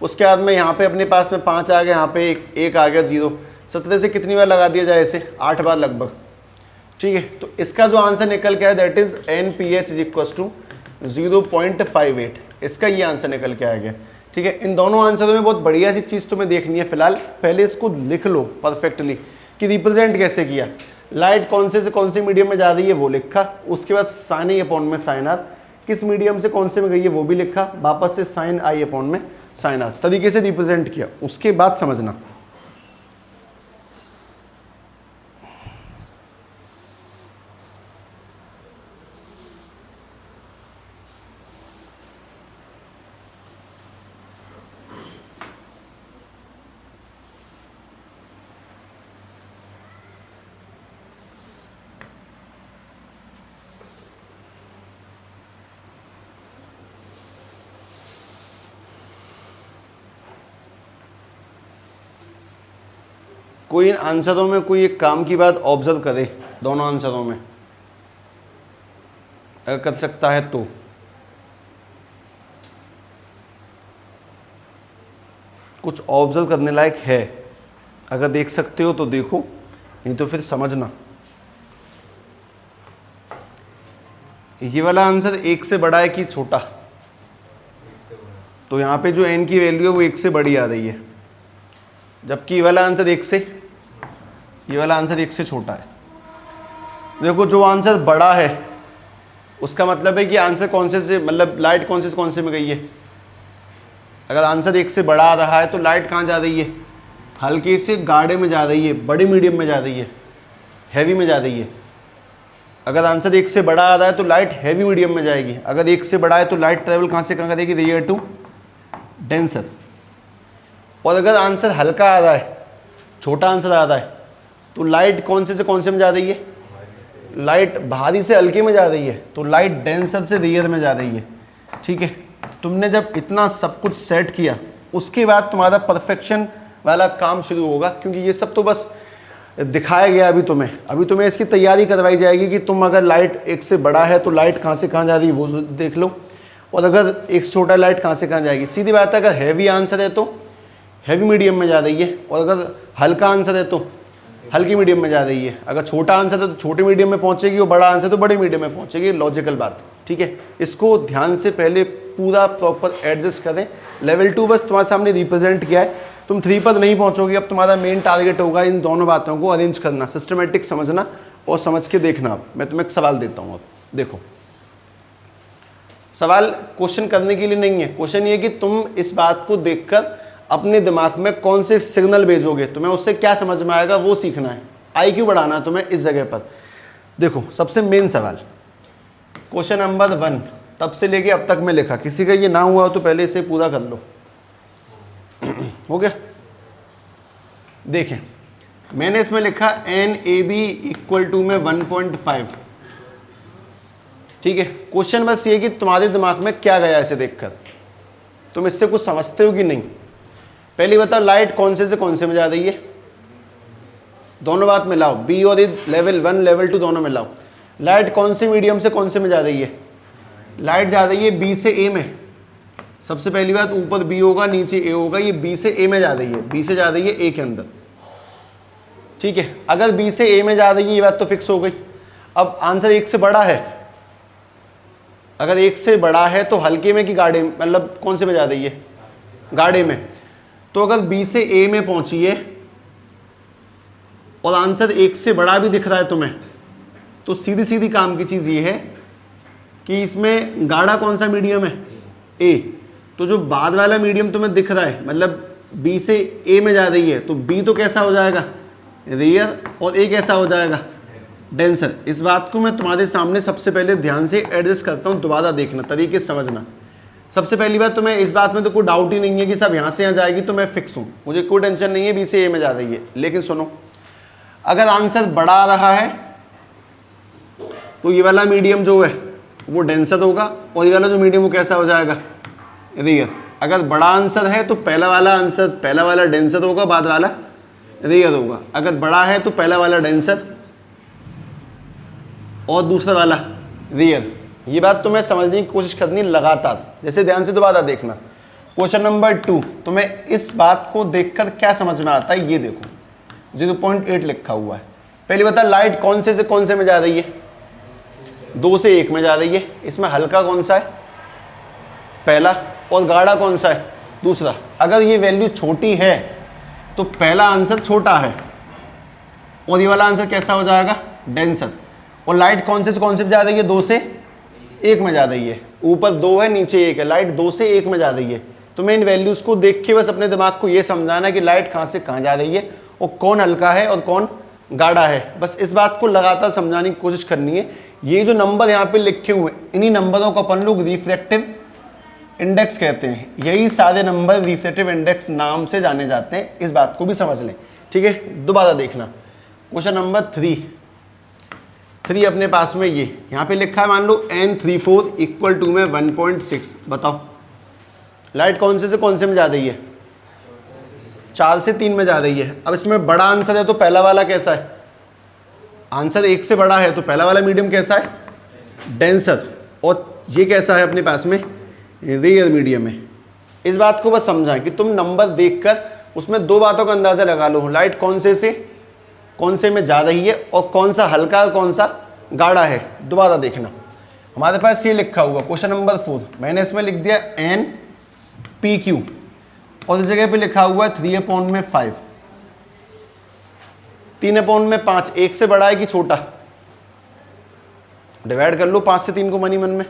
उसके बाद में यहाँ पे अपने पास में 5 आ गया, यहाँ पे एक आ गया 0। 17 से कितनी बार लगा दिया जाए इसे, 8 बार लगभग, ठीक है। तो इसका जो आंसर निकल के आया that is N P H is equal to 0.58। इसका ये आंसर निकल के आ गया, ठीक है। इन दोनों आंसरों में बहुत बढ़िया सी चीज़ तुम्हें देखनी है फिलहाल। पहले इसको लिख लो परफेक्टली कि रिप्रेजेंट कैसे किया, लाइट कौन से कौन से मीडियम में जा रही है वो लिखा, उसके बाद साइन आई अपॉन में साइन आर, किस मीडियम से कौन से में गई है वो भी लिखा, वापस से साइन आई अपॉन में साइन आर तरीके से रिप्रेजेंट किया। उसके बाद समझना, कोई इन आंसरों में कोई एक काम की बात ऑब्जर्व करे, दोनों आंसरों में अगर कर सकता है तो। कुछ ऑब्जर्व करने लायक है, अगर देख सकते हो तो देखो, नहीं तो फिर समझना। ये वाला आंसर 1 से बड़ा है कि छोटा? तो यहाँ पे जो n की वैल्यू है वो 1 से बड़ी आ रही है, जबकि ये वाला आंसर 1 से छोटा है। देखो जो आंसर बड़ा है उसका मतलब है कि आंसर कौन से मतलब लाइट कौन से में गई है। अगर आंसर 1 से बड़ा आ रहा है तो लाइट कहाँ जा रही है? हल्के से गाढ़े में जा रही है, बड़े मीडियम में जा रही है, हैवी में जा रही है। अगर आंसर 1 से बड़ा आ रहा है तो लाइट हैवी मीडियम में जाएगी। अगर 1 से बड़ा है तो लाइट ट्रेवल कहाँ से कहाँ करेगी? Rare to denser. और अगर आंसर हल्का आ रहा है, छोटा आंसर आ रहा है, तो लाइट कौन से में जा रही है? लाइट भारी से हल्के में जा रही है, तो लाइट डेंसर से रेयर में जा रही है। ठीक है, तुमने जब इतना सब कुछ सेट किया उसके बाद तुम्हारा परफेक्शन वाला काम शुरू होगा, क्योंकि ये सब तो बस दिखाया गया अभी तुम्हें इसकी तैयारी करवाई जाएगी कि तुम अगर लाइट 1 से बड़ा है तो लाइट कहाँ से कहाँ जा रही है वो देख लो, और अगर 1 से छोटा लाइट कहाँ से कहाँ जाएगी। सीधी बात है, अगर हैवी आंसर है तो हैवी मीडियम में जा रही है, और अगर हल्का आंसर है तो हल्की मीडियम में जा रही है। अगर छोटा आंसर है तो छोटे मीडियम में पहुंचेगी, और बड़ा आंसर तो बड़े मीडियम में पहुंचेगी। लॉजिकल बात, ठीक है। इसको ध्यान से पहले पूरा प्रॉपर एडजस्ट करें। लेवल 2 बस तुम्हारे सामने रिप्रेजेंट किया है, तुम 3 पर नहीं पहुंचोगे। अब तुम्हारा मेन टारगेट होगा इन दोनों बातों को अरेंज करना, सिस्टमेटिक समझना और समझ के देखना। अब मैं तुम्हें एक सवाल देता हूँ। अब देखो, सवाल क्वेश्चन करने के लिए नहीं है, क्वेश्चन ये कि तुम इस बात को देखकर अपने दिमाग में कौन से सिग्नल भेजोगे, तुम्हें उससे क्या समझ में आएगा वो सीखना है। IQ बढ़ाना है तुम्हें इस जगह पर। देखो, सबसे मेन सवाल क्वेश्चन नंबर 1 तब से लेके अब तक मैं लिखा, किसी का ये ना हुआ हो तो पहले इसे पूरा कर लो। हो गया? देखें, मैंने इसमें लिखा NAB इक्वल टू में 1.5। ठीक है, क्वेश्चन बस ये कि तुम्हारे दिमाग में क्या गया इसे देखकर, तुम इससे कुछ समझते हो कि नहीं। पहली बताओ, लाइट कौन से कौन से में जा रही है? दोनों बात मिलाओ, बी और लेवल 1 लेवल 2 दोनों मिलाओ। लाइट कौन से मीडियम से कौन से में जा रही है? लाइट जा रही है बी से ए में। सबसे पहली बात, ऊपर बी होगा नीचे ए होगा, ये बी से ए में जा रही है, बी से जा रही है ए के अंदर। ठीक है, अगर बी से ए में जा रही है ये बात तो फिक्स हो गई। अब आंसर 1 से बड़ा है, अगर 1 से बड़ा है तो हल्के में कि गाढ़े, मतलब कौन से में जा रही है? गाढ़े में। तो अगर बी से ए में पहुंची है और आंसर 1 से बड़ा भी दिख रहा है तुम्हें, तो सीधी सीधी काम की चीज़ ये है कि इसमें गाढ़ा कौन सा मीडियम है? ए। तो जो बाद वाला मीडियम तुम्हें दिख रहा है, मतलब बी से ए में जा रही है, तो बी तो कैसा हो जाएगा? रेयर, और ए कैसा हो जाएगा? डेंसर। इस बात को मैं तुम्हारे सामने सबसे पहले ध्यान से एडजस्ट करता हूँ, दोबारा देखना, तरीके से समझना। सबसे पहली बात, तुम्हें इस बात में तो कोई डाउट ही नहीं है कि सब यहाँ से यहाँ जाएगी, तो मैं फिक्स हूँ, मुझे कोई टेंशन नहीं है बी से ए में जा रही है। लेकिन सुनो, अगर आंसर बड़ा आ रहा है तो ये वाला मीडियम जो है वो डेंसर होगा, और ये वाला जो मीडियम वो कैसा हो जाएगा? रेयर। अगर बड़ा आंसर है तो पहला वाला डेंसर होगा, बाद वाला रेयर होगा। अगर बड़ा है तो पहला वाला डेंसर और दूसरा वाला रेयर। ये बात तुम्हें समझने की कोशिश करनी लगातार। जैसे ध्यान से दोबारा देखना, क्वेश्चन नंबर 2, तुम्हें इस बात को देखकर क्या समझ में आता है ये देखो, 0.8 लिखा हुआ है। पहले बता, लाइट कौन से कौन से में जा रही है? 2 से 1 में जा रही है। इसमें हल्का कौन सा है? पहला। और गाढ़ा कौन सा है? दूसरा। अगर ये वैल्यू छोटी है तो पहला आंसर छोटा है, और ये वाला आंसर कैसा हो जाएगा? डेंसर। और लाइट कौन से कौन से में जा रही है? 2 से 1 में जा रही है। ऊपर 2 है, नीचे 1 है, लाइट 2 से 1 में जा रही है। तो मैं इन वैल्यूज़ को देख के बस अपने दिमाग को ये समझाना कि लाइट कहाँ से कहाँ जा रही है, और कौन हल्का है और कौन गाढ़ा है। बस इस बात को लगातार समझाने की कोशिश करनी है। ये जो नंबर यहाँ पे लिखे हुए, इन्हीं नंबरों को अपन लोग रिफ्रैक्टिव इंडेक्स कहते हैं। यही सारे नंबर रिफ्रैक्टिव इंडेक्स नाम से जाने जाते हैं, इस बात को भी समझ लें। ठीक है, दोबारा देखना, क्वेश्चन नंबर 3 अपने पास में ये यहाँ पे लिखा है, मान लो N34 इक्वल टू में 1.6। बताओ, लाइट कौन से कौन से में जा रही है? 4 से 3 में जा रही है। अब इसमें बड़ा आंसर है तो पहला वाला कैसा है? आंसर 1 से बड़ा है तो पहला वाला मीडियम कैसा है? डेंसर। और ये कैसा है अपने पास में? रेयर मीडियम है। इस बात को बस समझाएं कि तुम नंबर देखकर उसमें दो बातों का अंदाजा लगा लो, लाइट कौन से में ज़्यादा ही है और कौन सा हल्का है कौन सा गाढ़ा है। दोबारा देखना, हमारे पास ये लिखा हुआ क्वेश्चन नंबर 4, मैंने इसमें लिख दिया एन पी क्यू और इस जगह पे लिखा हुआ है 3/5, 3/5, एक से बड़ा है कि छोटा, डिवाइड कर लो 5 से 3 को मनी मन में,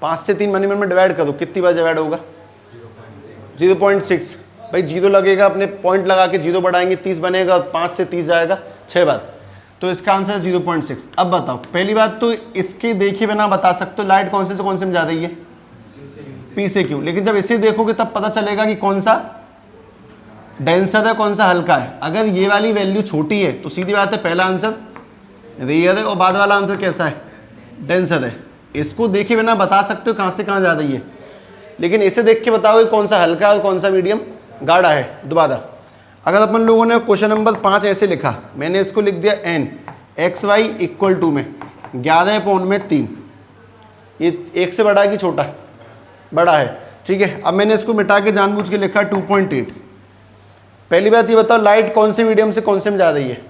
5 से 3 मनी मन में डिवाइड करो, कितनी बार डिवाइड होगा 0.6। भाई 0 लगेगा, अपने पॉइंट लगा के 0 बढ़ाएंगे 30 बनेगा, 5 से 30 जाएगा 6 बार, तो इसका आंसर है 0.6। अब बताओ, पहली बात तो इसके देखे बिना बता सकते हो लाइट कौन से कौन से में ज़्यादा ही है, पी से क्यू, लेकिन जब इसे देखोगे तब पता चलेगा कि कौन सा डेंसर है कौन सा हल्का है। अगर ये वाली वैल्यू छोटी है तो सीधी बात है पहला आंसर रेयर है और बाद वाला आंसर कैसा है, डेंसर है। इसको देखे बिना बता सकते हो कहाँ से कहाँ ज़्यादा ही है, लेकिन इसे देख के बताओ कौन सा हल्का है और कौन सा मीडियम गाढ़ा है। दोबारा अगर अपन लोगों ने क्वेश्चन नंबर 5 ऐसे लिखा, मैंने इसको लिख दिया N X Y equal to में 11/3, ये एक से बड़ा है कि छोटा है, बड़ा है, ठीक है। अब मैंने इसको मिटा के जानबूझ के लिखा 2.8। पहली बात ये बताओ लाइट कौन से मीडियम से कौन से में ज़्यादा ही है,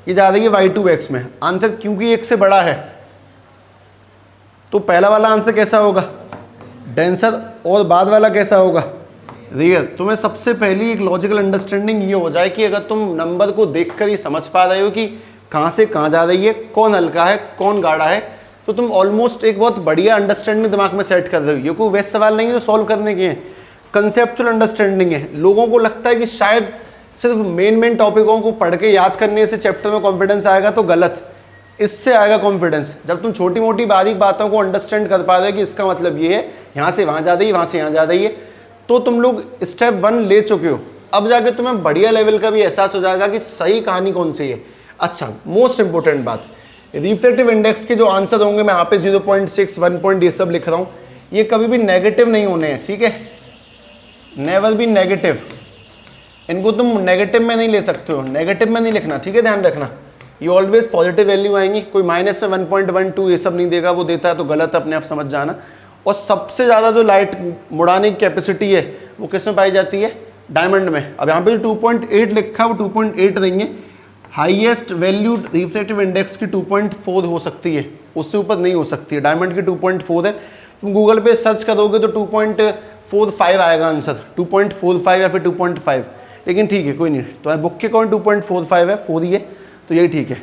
ये ज़्यादा ही है y2x में। आंसर क्योंकि एक से बड़ा है तो पहला वाला आंसर कैसा होगा, डेंसर, और बाद वाला कैसा होगा, रियल। तुम्हें सबसे पहली एक लॉजिकल अंडरस्टैंडिंग ये हो जाए कि अगर तुम नंबर को देखकर ही समझ पा रहे हो कि कहाँ से कहाँ जा रही है, कौन हल्का है कौन गाढ़ा है, तो तुम ऑलमोस्ट एक बहुत बढ़िया अंडरस्टैंडिंग दिमाग में सेट कर रहे हो। ये कोई वैसे सवाल नहीं है जो सॉल्व करने के हैं, कंसेप्चुअल अंडरस्टैंडिंग है। लोगों को लगता है कि शायद सिर्फ मेन टॉपिकों को पढ़ के याद करने से चैप्टर में कॉन्फिडेंस आएगा, तो गलत। इससे आएगा कॉन्फिडेंस जब तुम छोटी मोटी बारीक बातों को अंडरस्टैंड कर पा रहे हो कि इसका मतलब ये है, यहाँ से वहाँ ज़्यादा ही, वहाँ से यहाँ ज़्यादा ही है, तो तुम लोग स्टेप 1 ले चुके हो। अब जाके तुम्हें बढ़िया लेवल का भी एहसास हो जाएगा कि सही कहानी कौन सी है। अच्छा, मोस्ट इंपॉर्टेंट बात, रिफ्रैक्टिव इंडेक्स के जो आंसर होंगे, मैं यहाँ पे 0.6 1 पॉइंट ये सब लिख रहा हूँ, ये कभी भी नेगेटिव नहीं होने हैं, ठीक है, नेवर बी नेगेटिव। इनको तुम नेगेटिव में नहीं ले सकते हो, नेगेटिव में नहीं लिखना, ठीक है, ध्यान रखना। ये ऑलवेज पॉजिटिव वैल्यू आएंगी, कोई माइनस में 1.12 ये सब नहीं देगा, वो देता है तो गलत है, अपने आप समझ जाना। और सबसे ज़्यादा जो लाइट मुड़ाने की कैपेसिटी है वो किस में पाई जाती है, डायमंड में। अब यहाँ पे जो 2.8 लिखा है वो 2.8 देंगे, हाईएस्ट वैल्यू रिफ्रैक्टिव इंडेक्स की 2.4 हो सकती है, उससे ऊपर नहीं हो सकती है। डायमंड की 2.4 है, तुम गूगल पे सर्च करोगे तो 2.45 आएगा आंसर, 2.45 या फिर 2.5, लेकिन ठीक है कोई नहीं। तो बुक के कौन 2.45 है, 4 ही है, तो यही ठीक है।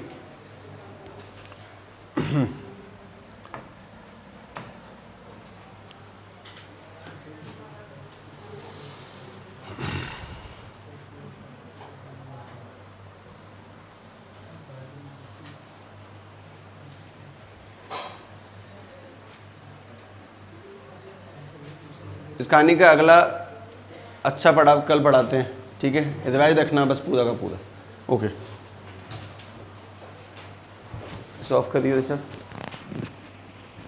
इस कहानी का अगला अच्छा पढ़ाव कल पढ़ाते हैं, ठीक है, रिवाइज रखना बस पूरा का पूरा। ओके, इसे ऑफ कर दिया सर।